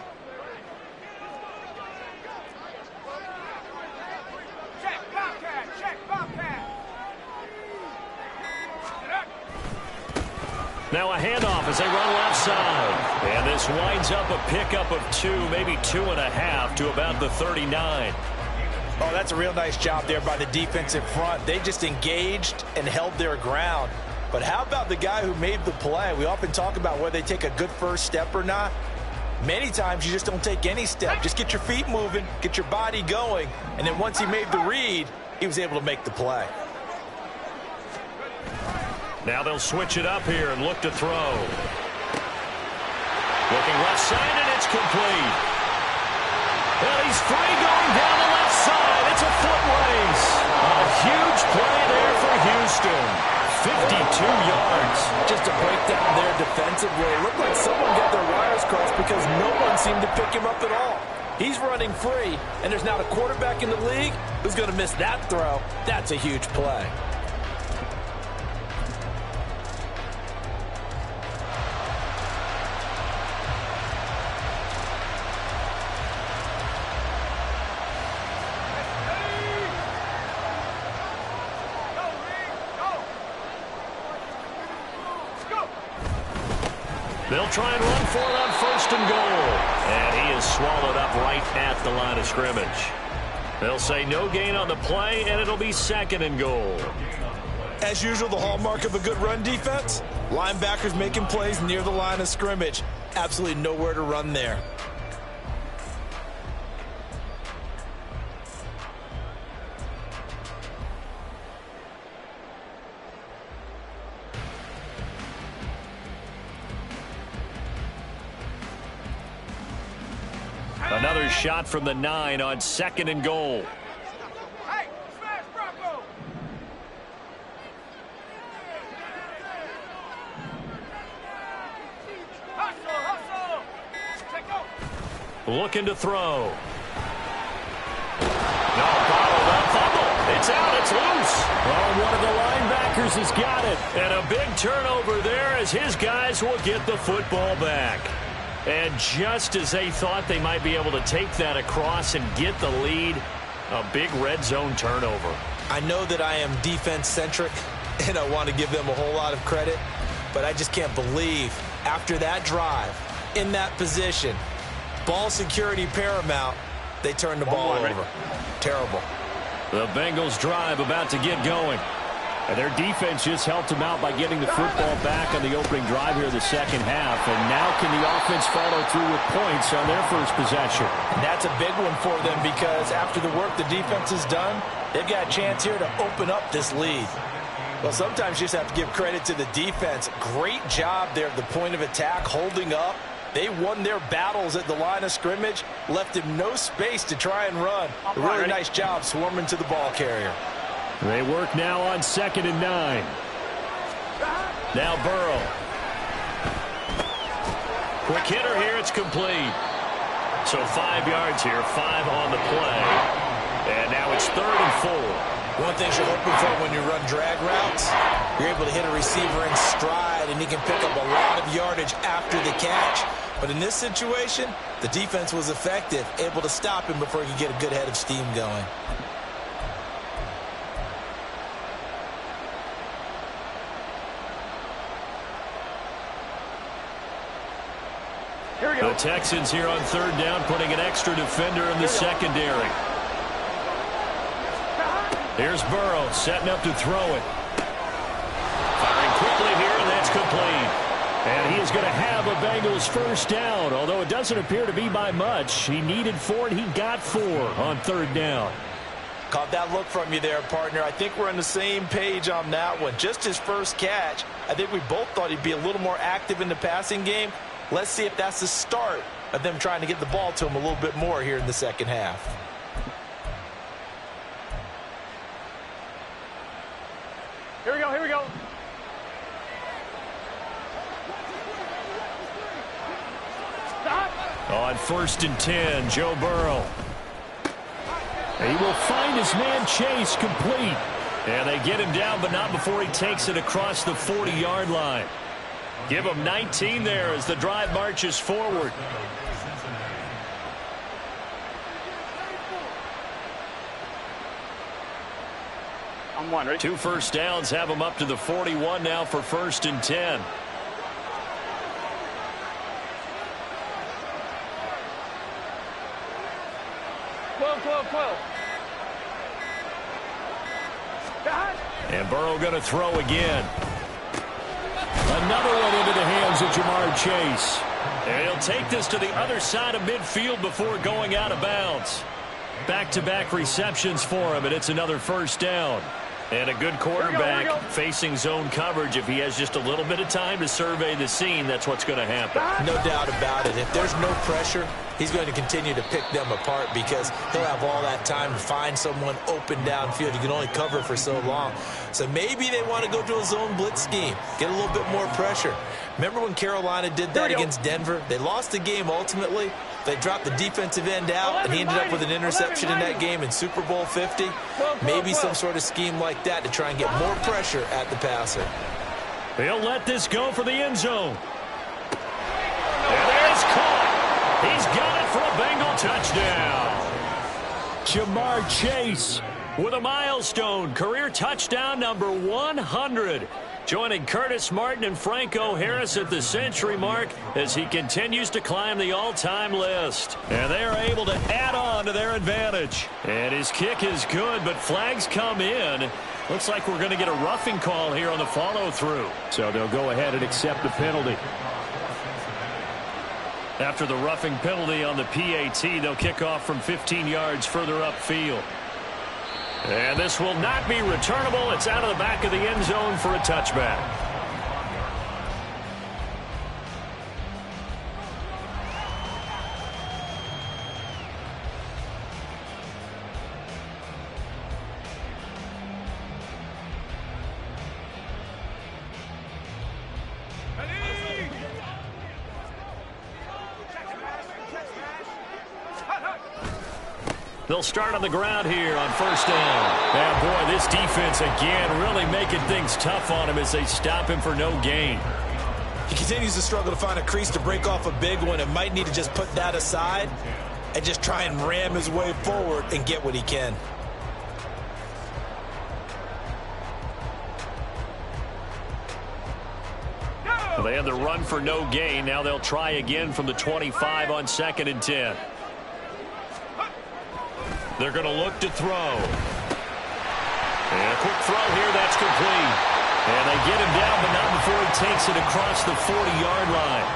Now a handoff as they run left side. And this winds up a pickup of 2, maybe 2.5 to about the 39. Oh, that's a real nice job there by the defensive front. They just engaged and held their ground. But how about the guy who made the play? We often talk about whether they take a good first step or not. Many times you just don't take any step. Just get your feet moving, get your body going. And then once he made the read, he was able to make the play. Now they'll switch it up here and look to throw. Looking left side, and it's complete. Well, he's free going down the left side. It's a foot race. A huge play there for Houston. 52 yards. Just a breakdown there defensively. It looked like someone got their wires crossed because no one seemed to pick him up at all. He's running free, and there's not a quarterback in the league who's going to miss that throw. That's a huge play. They'll try and run for it on 1st and goal. And he is swallowed up right at the line of scrimmage. They'll say no gain on the play, and it'll be 2nd and goal. As usual, the hallmark of a good run defense, linebackers making plays near the line of scrimmage. Absolutely nowhere to run there. Another shot from the 9 on 2nd and goal. Hey, smash Bronco! Hustle! Check out! Looking to throw. No, bottled up fumble. It's out. It's loose. Oh, one of the linebackers has got it. And a big turnover there as his guys will get the football back. And just as they thought they might be able to take that across and get the lead, a big red zone turnover. I know that I am defense-centric, and I want to give them a whole lot of credit, but I just can't believe after that drive, in that position, ball security paramount, they turn the ball over. Terrible. The Bengals drive about to get going. And their defense just helped them out by getting the football back on the opening drive here in the second half. And now can the offense follow through with points on their first possession? And that's a big one for them because after the work the defense has done, they've got a chance here to open up this lead. Well, sometimes you just have to give credit to the defense. Great job there at the point of attack, holding up. They won their battles at the line of scrimmage, left him no space to try and run. A really nice job swarming to the ball carrier. They work now on 2nd and 9. Now Burrow. Quick hitter here. It's complete. So 5 yards here, 5 on the play. And now it's 3rd and 4. One thing you're hoping for when you run drag routes, you're able to hit a receiver in stride, and he can pick up a lot of yardage after the catch. But in this situation, the defense was effective, able to stop him before he could get a good head of steam going. The Texans here on 3rd down, putting an extra defender in the secondary. Here's Burrow setting up to throw it. Firing quickly here, and that's complete. And he is going to have a Bengals first down, although it doesn't appear to be by much. He needed 4, and he got 4 on 3rd down. Caught that look from you there, partner. I think we're on the same page on that one. Just his first catch. I think we both thought he'd be a little more active in the passing game. Let's see if that's the start of them trying to get the ball to him a little bit more here in the second half. Here we go, here we go. Stop. On 1st and 10, Joe Burrow. He will find his man Chase complete. And they get him down, but not before he takes it across the 40-yard line. Give him 19 there as the drive marches forward. I'm one, ready? 2 first downs have him up to the 41 now for 1st and 10. And Burrow going to throw again. Another one into the hands of Jamar Chase. And he'll take this to the other side of midfield before going out of bounds. Back-to-back receptions for him, and it's another first down. And a good quarterback facing zone coverage. If he has just a little bit of time to survey the scene, that's what's going to happen. No doubt about it. If there's no pressure, he's going to continue to pick them apart because he'll have all that time to find someone open downfield. You can only cover for so long. So maybe they want to go to a zone blitz scheme, get a little bit more pressure. Remember when Carolina did that against Denver? They lost the game ultimately. They dropped the defensive end out, and he ended up with an interception in that game in Super Bowl 50. Maybe some sort of scheme like that to try and get more pressure at the passer. He'll let this go for the end zone. And there's caught. He's got it for a Bengal touchdown. Jamar Chase with a milestone career touchdown number 100. Joining Curtis Martin and Franco Harris at the century mark as he continues to climb the all-time list. And they are able to add on to their advantage. And his kick is good, but flags come in. Looks like we're going to get a roughing call here on the follow-through. So they'll go ahead and accept the penalty. After the roughing penalty on the PAT, they'll kick off from 15 yards further upfield. And this will not be returnable. It's out of the back of the end zone for a touchback. They'll start on the ground here on first down. And boy, this defense again really making things tough on him as they stop him for no gain. He continues to struggle to find a crease to break off a big one and might need to just put that aside and just try and ram his way forward and get what he can. Well, they had the run for no gain. Now they'll try again from the 25 on 2nd and 10. They're going to look to throw. And a quick throw here, that's complete. And they get him down, but not before he takes it across the 40-yard line.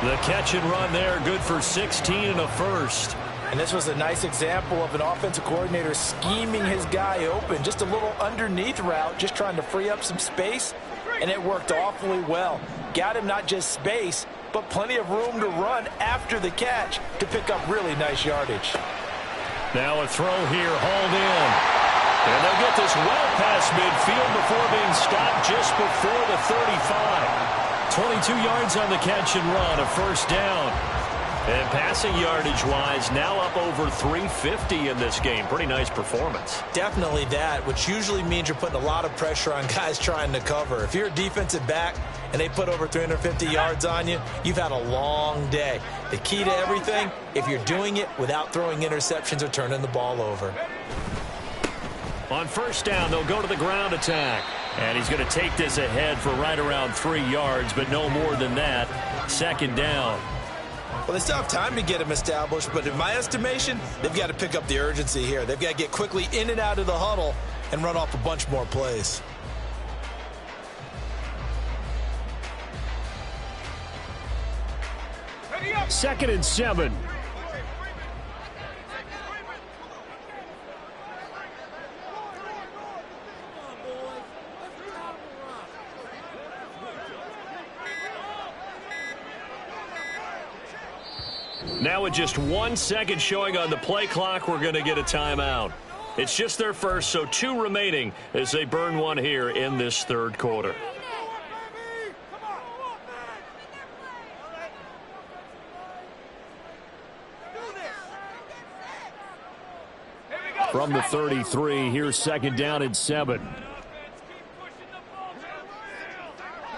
The catch and run there, good for 16 and a first. And this was a nice example of an offensive coordinator scheming his guy open. Just a little underneath route, just trying to free up some space, and it worked awfully well. Got him not just space, but plenty of room to run after the catch to pick up really nice yardage. Now a throw here, hauled in. And they'll get this well past midfield before being stopped just before the 35. 22 yards on the catch and run, a first down. And passing yardage-wise, now up over 350 in this game. Pretty nice performance. Definitely that, which usually means you're putting a lot of pressure on guys trying to cover. If you're a defensive back and they put over 350 yards on you, you've had a long day. The key to everything, if you're doing it without throwing interceptions or turning the ball over. On first down, they'll go to the ground attack. And he's going to take this ahead for right around 3 yards, but no more than that. 2nd down. Well, they still have time to get him established, but in my estimation, they've got to pick up the urgency here. They've got to get quickly in and out of the huddle and run off a bunch more plays. Second and 7. Now with just 1 second showing on the play clock, we're going to get a timeout. It's just their first, so 2 remaining as they burn one here in this third quarter. From the 33, here's second down and 7.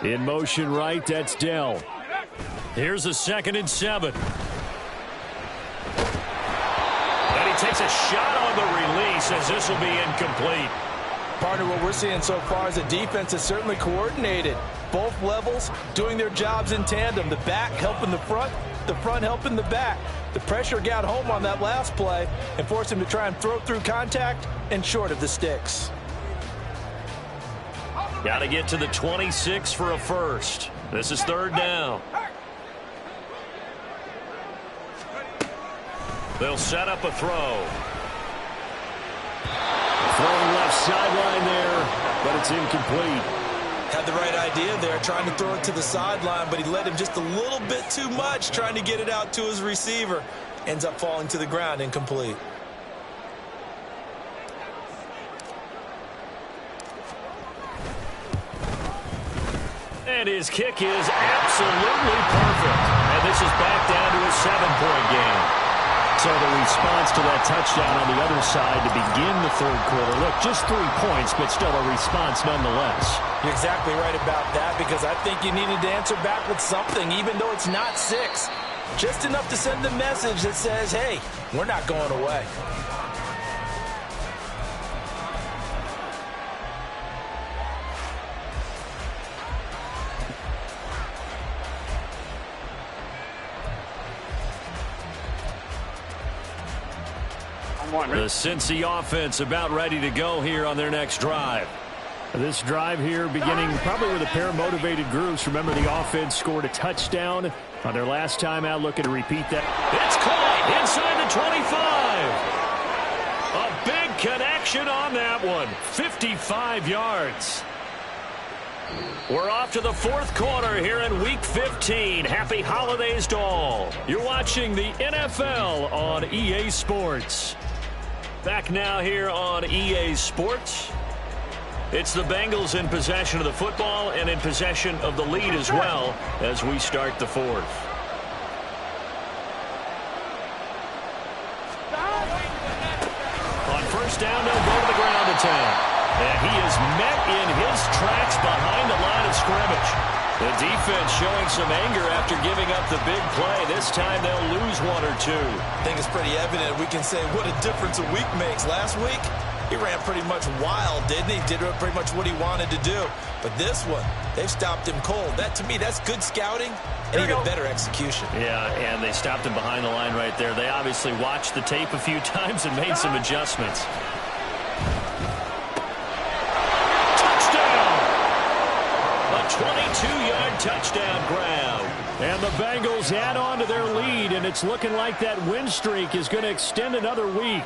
In motion right, that's Dell. Here's a 2nd and 7. And he takes a shot on the release as this will be incomplete. Partner, what we're seeing so far is the defense is certainly coordinated. Both levels doing their jobs in tandem. The back helping the front helping the back. The pressure got home on that last play and forced him to try and throw through contact and short of the sticks. Got to get to the 26 for a first. This is third down. They'll set up a throw. Throwing left sideline there, but it's incomplete. Had the right idea there, trying to throw it to the sideline, but he led him just a little bit too much, trying to get it out to his receiver. Ends up falling to the ground, incomplete. And his kick is absolutely perfect. And this is back down to a 7-point game. So the response to that touchdown on the other side to begin the third quarter. Look, just 3 points, but still a response nonetheless. You're exactly right about that, because I think you needed to answer back with something, even though it's not 6. Just enough to send the message that says, hey, we're not going away. The Cincy offense about ready to go here on their next drive. This drive here beginning probably with a pair of motivated groups. Remember, the offense scored a touchdown on their last time out, looking to repeat that. It's caught inside the 25. A big connection on that one. 55 yards. We're off to the fourth quarter here in Week 15. Happy holidays to all. You're watching the NFL on EA Sports. Back now here on EA Sports. It's the Bengals in possession of the football and in possession of the lead as well as we start the fourth. On first down, they'll go to the ground attack. And he is met in his tracks behind the line of scrimmage. The defense showing some anger after giving up the big play. This time they'll lose 1 or 2. I think it's pretty evident. We can say what a difference a week makes. Last week, he ran pretty much wild, didn't he? Did pretty much what he wanted to do. But this one, they've stopped him cold. That, to me, that's good scouting and even better execution. Yeah, and they stopped him behind the line right there. They obviously watched the tape a few times and made some adjustments. Touchdown! A 22-yard touchdown grab. And the Bengals add on to their lead, and it's looking like that win streak is going to extend another week.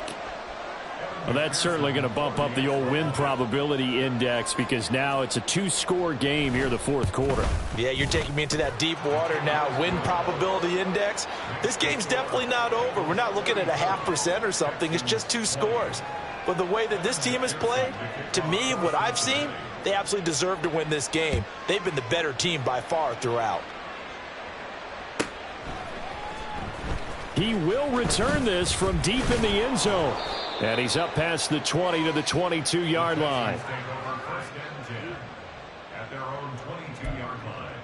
Well, that's certainly going to bump up the old win probability index, because now it's a 2-score game here the fourth quarter. Yeah, you're taking me into that deep water now. Win probability index. This game's definitely not over. We're not looking at a 0.5% or something. It's just 2 scores. But the way that this team has played, to me, what I've seen, they absolutely deserve to win this game. They've been the better team by far throughout. He will return this from deep in the end zone. And he's up past the 20 to the 22-yard line. At their own 22-yard line.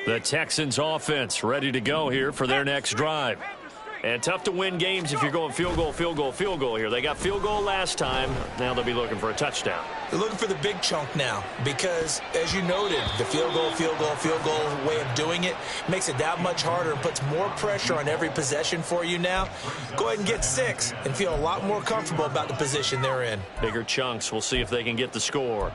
The Texans offense ready to go here for their next drive. And tough to win games if you're going field goal, field goal, field goal here. They got field goal last time. Now they'll be looking for a touchdown. They're looking for the big chunk now because, as you noted, the field goal way of doing it makes it that much harder and puts more pressure on every possession for you now. Go ahead and get 6 and feel a lot more comfortable about the position they're in. Bigger chunks. We'll see if they can get the score.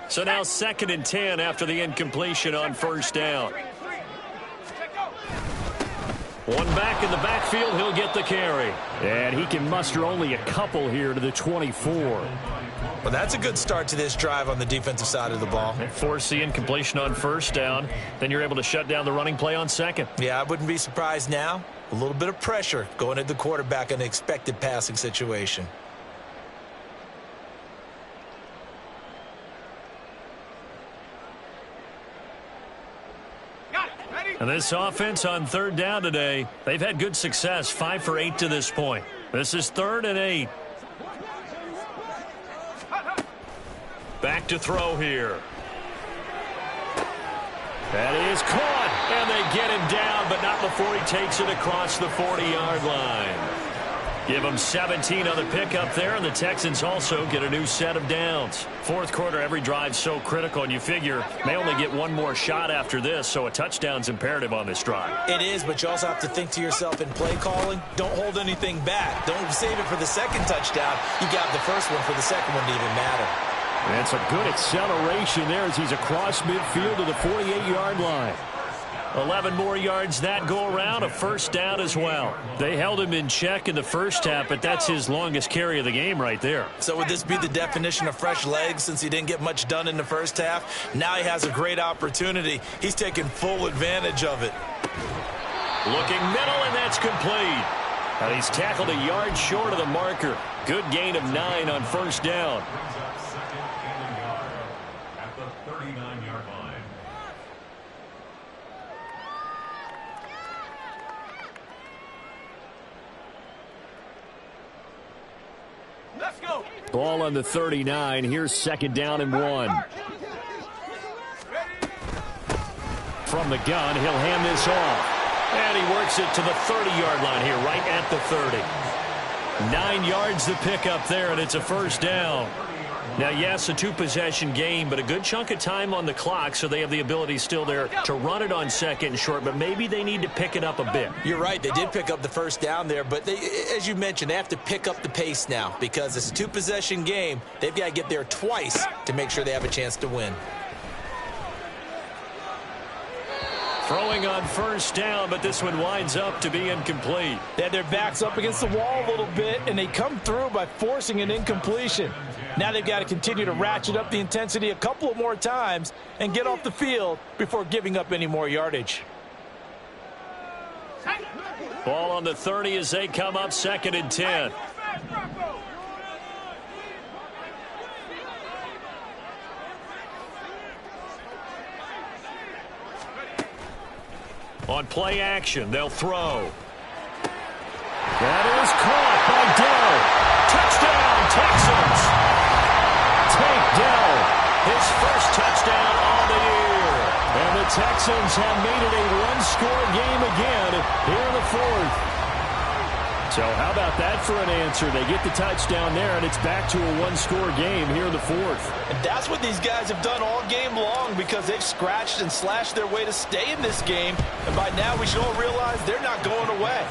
So now 2nd and 10 after the incompletion on first down. One back in the backfield, he'll get the carry. And he can muster only a couple here to the 24. Well, that's a good start to this drive on the defensive side of the ball. Force the incompletion on first down. Then you're able to shut down the running play on second. Yeah, I wouldn't be surprised now. A little bit of pressure going at the quarterback in an expected passing situation. And this offense on 3rd down today, they've had good success, 5 for 8 to this point. This is 3rd and 8. Back to throw here. That is caught, and they get him down, but not before he takes it across the 40-yard line. Give them 17 on the pickup there, and the Texans also get a new set of downs. 4th quarter, every drive's so critical, and you figure they only get one more shot after this, so a touchdown's imperative on this drive. It is, but you also have to think to yourself in play calling, don't hold anything back. Don't save it for the second touchdown. You got the first one for the second one to even matter. And some good acceleration there as he's across midfield to the 48-yard line. 11 more yards that go around, a first down as well. They held him in check in the first half, but that's his longest carry of the game right there. So would this be the definition of fresh legs since he didn't get much done in the first half? Now he has a great opportunity. He's taking full advantage of it. Looking middle, and that's complete. And he's tackled a yard short of the marker. Good gain of 9 on first down. At the 39-yard line. Let's go. Ball on the 39. Here's 2nd down and 1. From the gun, he'll hand this off. And he works it to the 30-yard line here, right at the 30. 9 yards to pick up there, and it's a first down. Now, yes, a 2-possession game, but a good chunk of time on the clock, so they have the ability still there to run it on 2nd and short, but maybe they need to pick it up a bit. You're right. They did pick up the first down there, but they, as you mentioned, they have to pick up the pace now because it's a 2-possession game. They've got to get there twice to make sure they have a chance to win. Throwing on first down, but this one winds up to be incomplete. They had their backs up against the wall a little bit, and they come through by forcing an incompletion. Now they've got to continue to ratchet up the intensity a couple of more times and get off the field before giving up any more yardage. Ball on the 30 as they come up 2nd and 10. On play action, they'll throw. That is caught by Dell. Touchdown, Texans. Tank Dell, his first touchdown on the year. And the Texans have made it a one-score game again here in the 4th. So how about that for an answer? They get the touchdown there, and it's back to a one-score game here in the 4th. And that's what these guys have done all game long because they've scratched and slashed their way to stay in this game. And by now we should all realize they're not going away.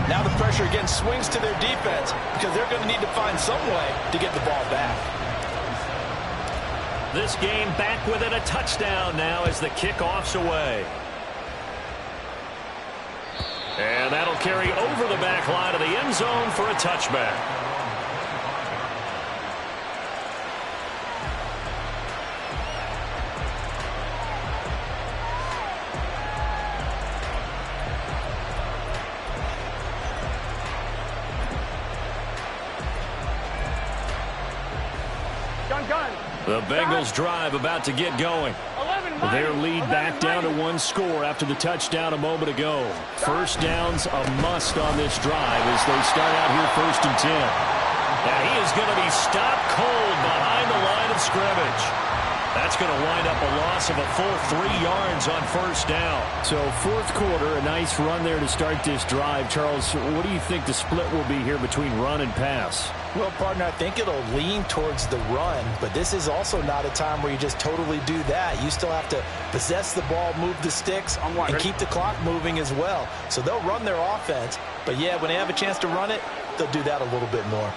Now the pressure again swings to their defense because they're going to need to find some way to get the ball back. This game back within a touchdown now as the kickoff's away. And that'll carry over the back line of the end zone for a touchback. The Bengals drive about to get going. Their lead back down to 1 score after the touchdown a moment ago. First down's a must on this drive as they start out here 1st and 10. And he is going to be stopped cold behind the line of scrimmage. That's going to wind up a loss of a full 3 yards on first down. So 4th quarter, a nice run there to start this drive. Charles, what do you think the split will be here between run and pass? Well, partner, I think it'll lean towards the run, but this is also not a time where you just totally do that. You still have to possess the ball, move the sticks, and keep the clock moving as well. So they'll run their offense, but yeah, when they have a chance to run it, they'll do that a little bit more.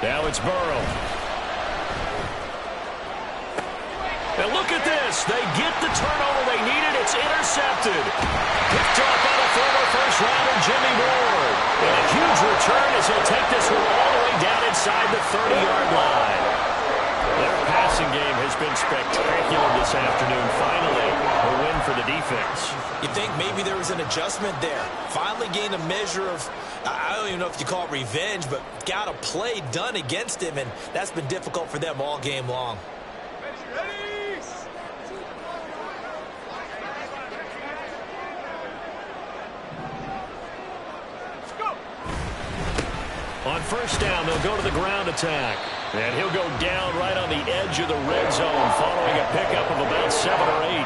Now it's Burrow. pass. They get the turnover they needed. It's intercepted. Picked up by the former first-rounder Jimmy Ward. And a huge return as he'll take this one all the way down inside the 30-yard line. Their passing game has been spectacular this afternoon. Finally, a win for the defense. You think maybe there was an adjustment there. Finally gained a measure of, I don't even know if you call it revenge, but got a play done against him, and that's been difficult for them all game long. On first down, they'll go to the ground attack. And he'll go down right on the edge of the red zone following a pickup of about 7 or 8.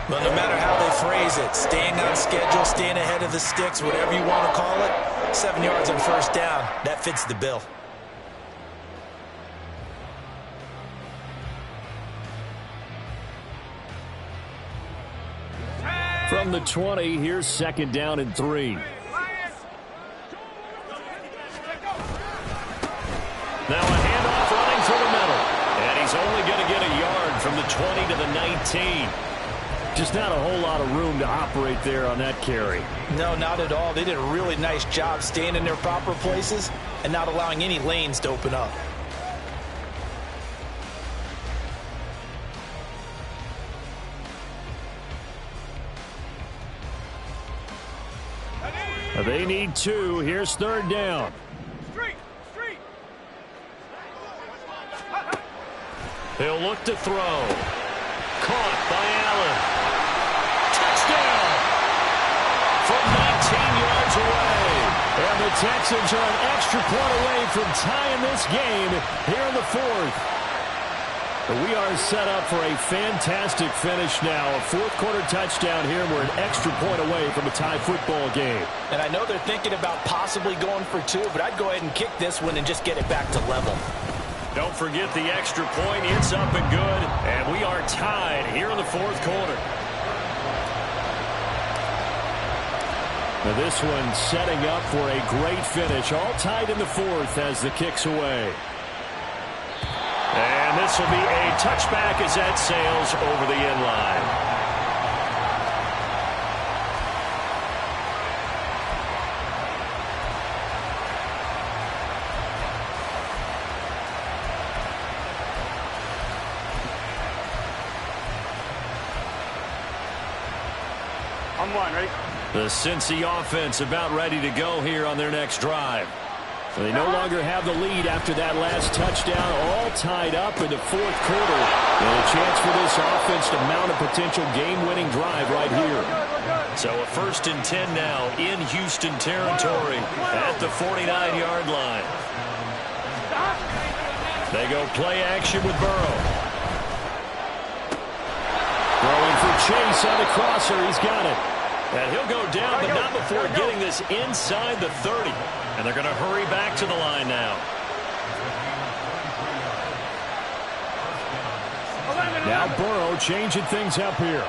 Well, no matter how they phrase it, staying on schedule, staying ahead of the sticks, whatever you want to call it, 7 yards on first down, that fits the bill. From the 20, here's second down and 3. Now a handoff running through the middle. And he's only going to get a yard from the 20 to the 19. Just not a whole lot of room to operate there on that carry. No, not at all. They did a really nice job staying in their proper places and not allowing any lanes to open up. They need 2. Here's third down. He'll look to throw. Caught by Allen. Touchdown! From 19 yards away. And the Texans are an extra point away from tying this game here in the 4th. We are set up for a fantastic finish now. A fourth-quarter touchdown here, and we're an extra point away from a tie football game. And I know they're thinking about possibly going for 2, but I'd go ahead and kick this one and just get it back to level. Don't forget the extra point. It's up and good, and we are tied here in the 4th quarter. Now this one setting up for a great finish. All tied in the 4th as the kick's away. And this will be a touchback as that sails over the end line. On one, ready? The Cincy offense about ready to go here on their next drive. They no longer have the lead after that last touchdown, all tied up in the 4th quarter. And a chance for this offense to mount a potential game-winning drive right here. So a 1st and 10 now in Houston territory at the 49-yard line. They go play action with Burrow. Throwing for Chase on the crosser. He's got it. And he'll go down, but not before getting this inside the 30. And they're going to hurry back to the line now. Now Burrow changing things up here.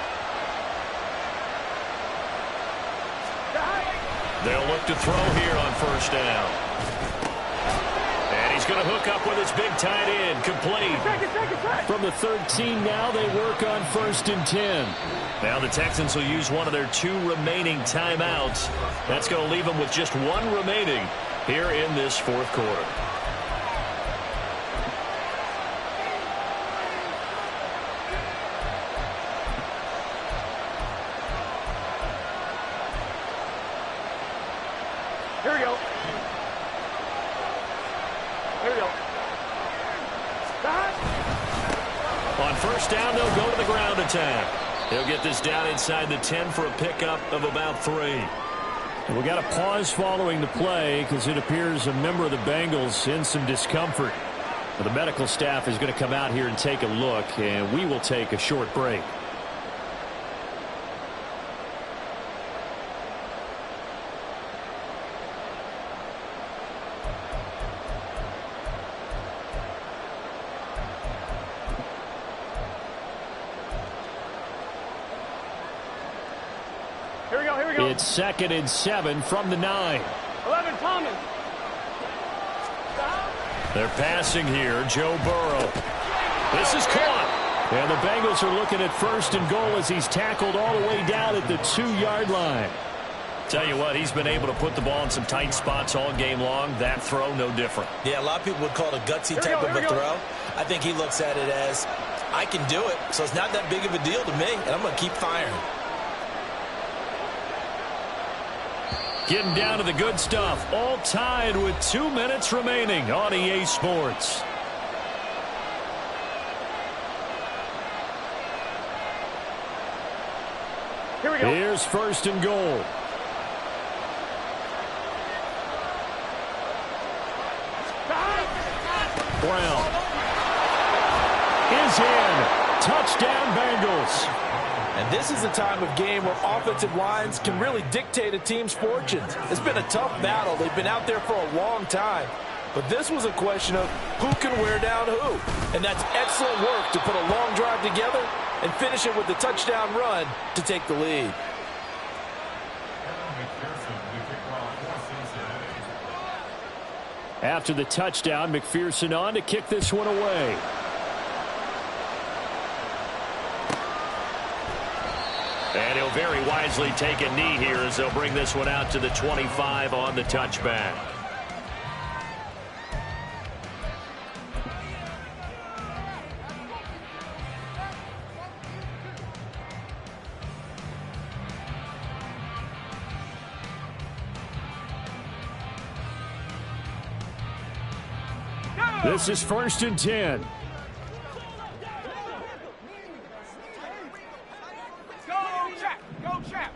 They'll look to throw here on first down. And he's going to hook up with his big tight end, complete. From the 13 now, they work on 1st and 10. Now the Texans will use one of their 2 remaining timeouts. That's going to leave them with just 1 remaining here in this 4th quarter. Here we go. Here we go. On first down, they'll go to the ground attack. He'll get this down inside the 10 for a pickup of about 3. We got a pause following the play because it appears a member of the Bengals in some discomfort. Well, the medical staff is going to come out here and take a look, and we will take a short break. Here we go, here we go. It's 2nd and 7 from the 9. 11, Thomas. They're passing here, Joe Burrow. This is caught. And the Bengals are looking at 1st and goal as he's tackled all the way down at the 2-yard line. Tell you what, he's been able to put the ball in some tight spots all game long. That throw, no different. Yeah, a lot of people would call it a gutsy type of a throw. I think he looks at it as, I can do it, so it's not that big of a deal to me, and I'm going to keep firing. Getting down to the good stuff. All tied with 2 minutes remaining on EA Sports. Here we go. Here's 1st and goal. Brown is in. Touchdown, Bengals. And this is a time of game where offensive lines can really dictate a team's fortunes. It's been a tough battle. They've been out there for a long time. But this was a question of who can wear down who. And that's excellent work to put a long drive together and finish it with the touchdown run to take the lead. After the touchdown, McPherson on to kick this one away. And he'll very wisely take a knee here as they'll bring this one out to the 25 on the touchback. This is 1st and 10. Go, Chap.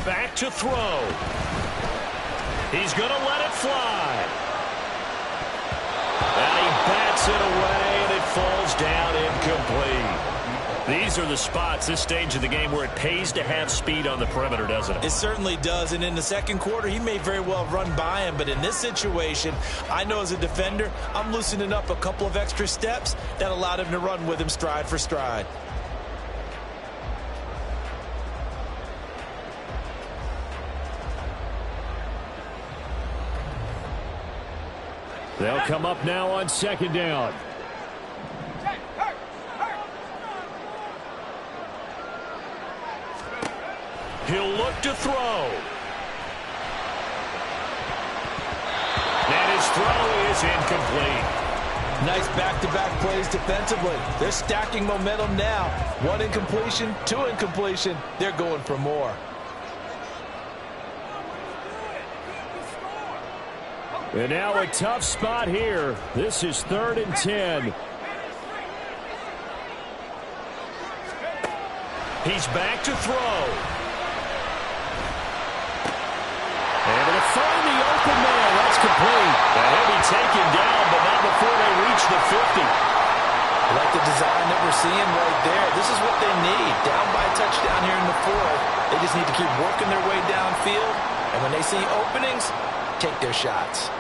Back to throw. He's going to let it fly. And he bats it away, and it falls down incomplete. These are the spots, this stage of the game, where it pays to have speed on the perimeter, doesn't it? It certainly does, and in the second quarter, he may very well run by him, but in this situation, I know as a defender, I'm loosening up a couple of extra steps that allowed him to run with him stride for stride. They'll come up now on 2nd down. He'll look to throw. And his throw is incomplete. Nice back-to-back plays defensively. They're stacking momentum now. 1 incompletion, 2 incompletion. They're going for more. And now a tough spot here. This is 3rd and 10. He's back to throw. Able to find the open man. That's complete. And he'll be taken down, but not before they reach the 50. I like the design that we're seeing right there. This is what they need. Down by a touchdown here in the 4th. They just need to keep working their way downfield. And when they see openings, take their shots.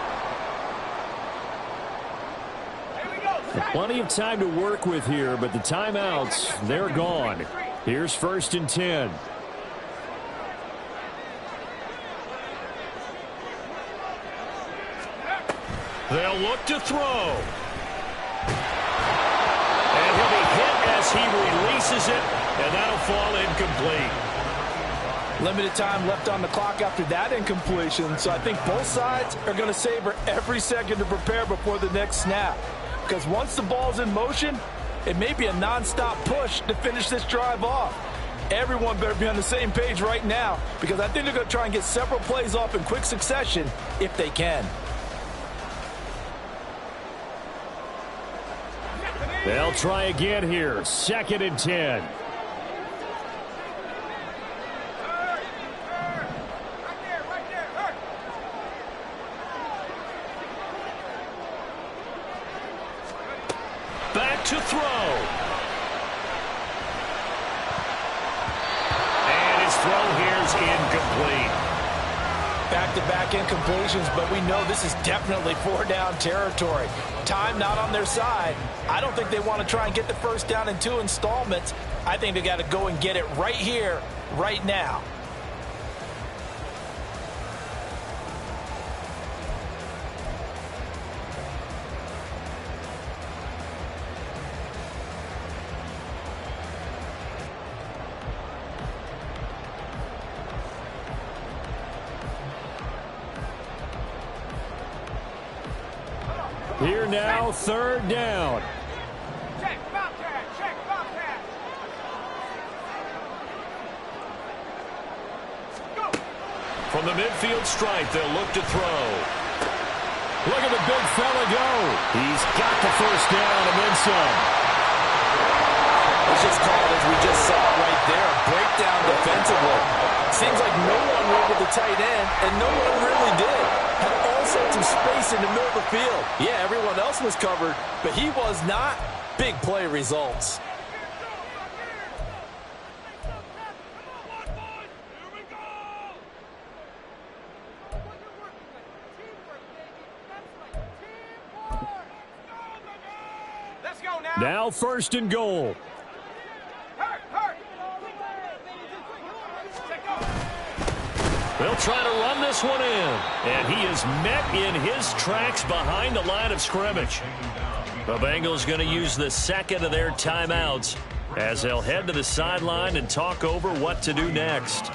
Plenty of time to work with here, but the timeouts, they're gone. Here's 1st and 10. They'll look to throw. And he'll be hit as he releases it, and that'll fall incomplete. Limited time left on the clock after that incompletion, so I think both sides are going to savor every second to prepare before the next snap. Because once the ball's in motion, it may be a non-stop push to finish this drive off. Everyone better be on the same page right now, because I think they're going to try and get several plays off in quick succession if they can. They'll try again here. 2nd and 10. Back to throw. And his throw here is incomplete. Back-to-back incompletions, but we know this is definitely 4-down territory. Time not on their side. I don't think they want to try and get the first down in 2 installments. I think they got to go and get it right here, right now. Here now, third down. Check, Bobcat, check, Bobcat. Go. From the midfield stripe, they'll look to throw. Look at the big fella go. He's got the first down and then some. It's just called, as we just saw right there, a breakdown defensively. Seems like no one went with the tight end, and no one really did. Had all sorts of space in the middle of the field. Yeah, everyone else was covered, but he was not. Big play results. Let's go now. Now first and goal. Hurt, hurt. Check, go. They'll try to run this one in. And he is met in his tracks behind the line of scrimmage. The Bengals going to use the second of their timeouts as they'll head to the sideline and talk over what to do next.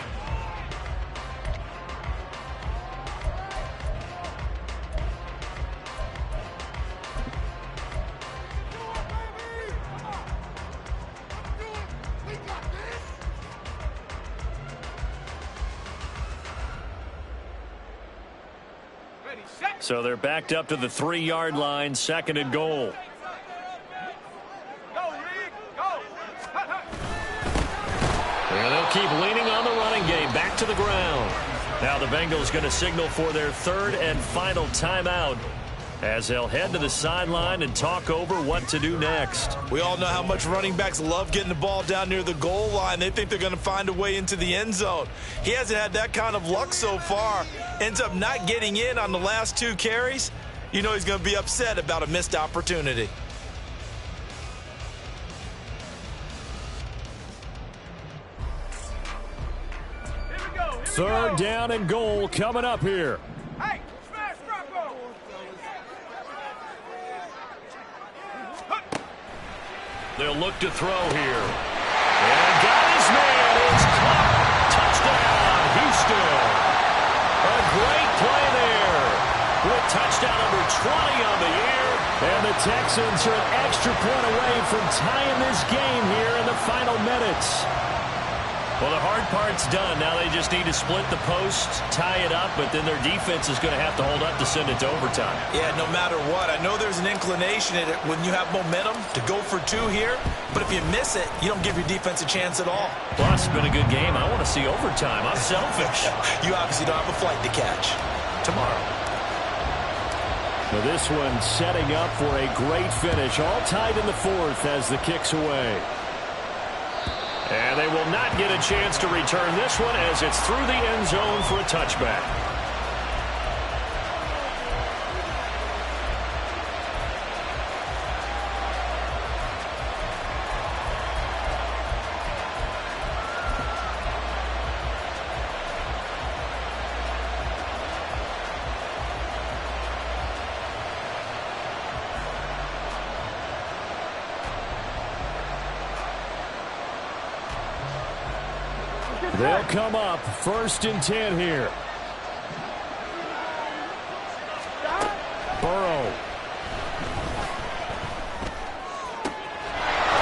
Ready, set. So they're backed up to the 3-yard line, second and goal. Go, Reed. Go. Hut, hut. And they'll keep leaning on the running game, back to the ground. Now the Bengals going to signal for their third and final timeout as they'll head to the sideline and talk over what to do next. We all know how much running backs love getting the ball down near the goal line. They think they're going to find a way into the end zone. He hasn't had that kind of luck so far. Ends up not getting in on the last 2 carries. You know he's going to be upset about a missed opportunity. Here we go. Here we Third go. down and goal coming up here. Hey, smash Rocco. They'll look to throw here. And got his man. It's caught. Touchdown, Houston. A great play there. With touchdown number 20 on the year. And the Texans are an extra point away from tying this game here in the final minutes. Well, the hard part's done. Now they just need to split the posts, tie it up, but then their defense is going to have to hold up to send it to overtime. Yeah, no matter what. I know there's an inclination in it when you have momentum to go for 2 here, but if you miss it, you don't give your defense a chance at all. Plus, it's been a good game. I want to see overtime. I'm selfish. You obviously don't have a flight to catch. Tomorrow. Now this one setting up for a great finish. All tied in the 4th as the kick's away. And they will not get a chance to return this one as it's through the end zone for a touchback. They'll come up first and 10 here. Burrow.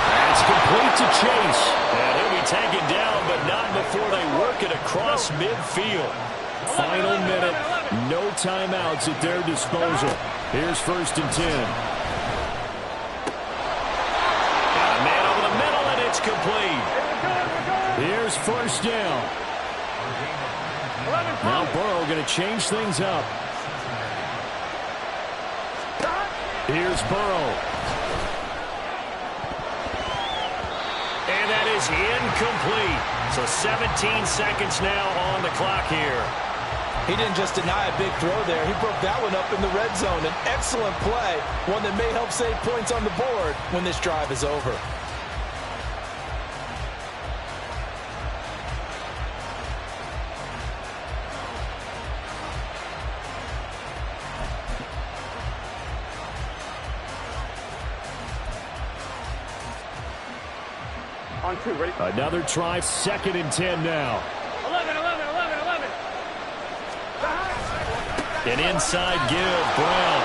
That's complete to Chase. And he'll be taken down, but not before they work it across midfield. Final minute. No timeouts at their disposal. Here's first and 10. Got a man over the middle, and it's complete. Here's first down. Now Burrow going to change things up. Here's Burrow. And that is incomplete. So 17 seconds now on the clock here. He didn't just deny a big throw there. He broke that one up in the red zone. An excellent play, one that may help save points on the board when this drive is over. On 2, ready? Another try, second and 10 now. 11. An inside give, Brown.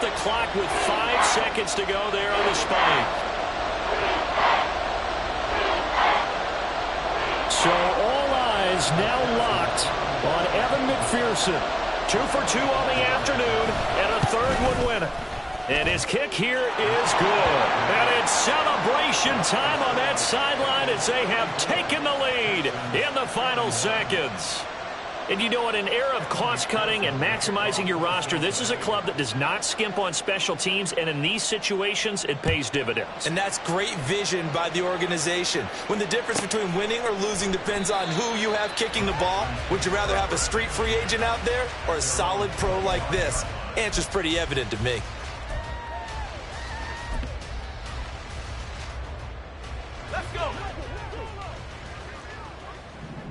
the clock with 5 seconds to go there on the spike. So all eyes now locked on Evan McPherson. 2 for 2 on the afternoon, and a third one winner. And his kick here is good. And it's celebration time on that sideline as they have taken the lead in the final seconds. And you know, in an era of cost-cutting and maximizing your roster, this is a club that does not skimp on special teams, and in these situations, it pays dividends. And that's great vision by the organization. When the difference between winning or losing depends on who you have kicking the ball, would you rather have a street free agent out there or a solid pro like this? Answer's pretty evident to me. Let's go.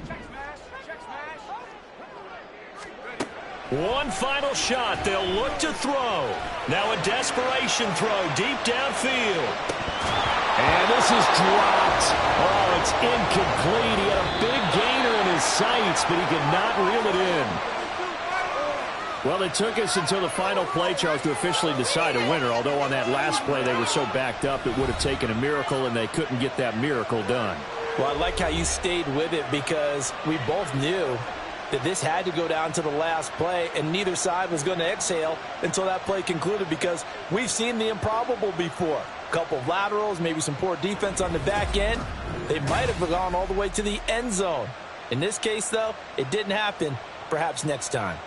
Check smash. Check smash. One final shot. They'll look to throw. Now a desperation throw deep downfield. And this is dropped. Oh, it's incomplete. He had a big gainer in his sights, but he could not reel it in. Well, it took us until the final play, Charles, to officially decide a winner, although on that last play they were so backed up it would have taken a miracle, and they couldn't get that miracle done. Well, I like how you stayed with it because we both knew that this had to go down to the last play, and neither side was going to exhale until that play concluded because we've seen the improbable before. A couple of laterals, maybe some poor defense on the back end. They might have gone all the way to the end zone. In this case, though, it didn't happen. Perhaps next time.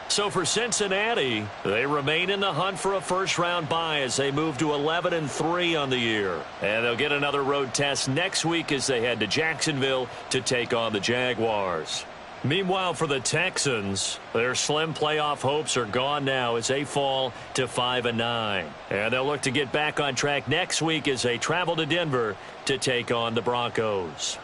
So for Cincinnati, they remain in the hunt for a first-round bye as they move to 11-3 on the year. And they'll get another road test next week as they head to Jacksonville to take on the Jaguars. Meanwhile, for the Texans, their slim playoff hopes are gone now as they fall to 5-9. And they'll look to get back on track next week as they travel to Denver to take on the Broncos.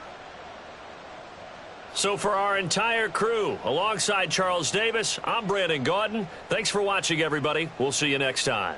So for our entire crew, alongside Charles Davis, I'm Brandon Gaudin. Thanks for watching, everybody. We'll see you next time.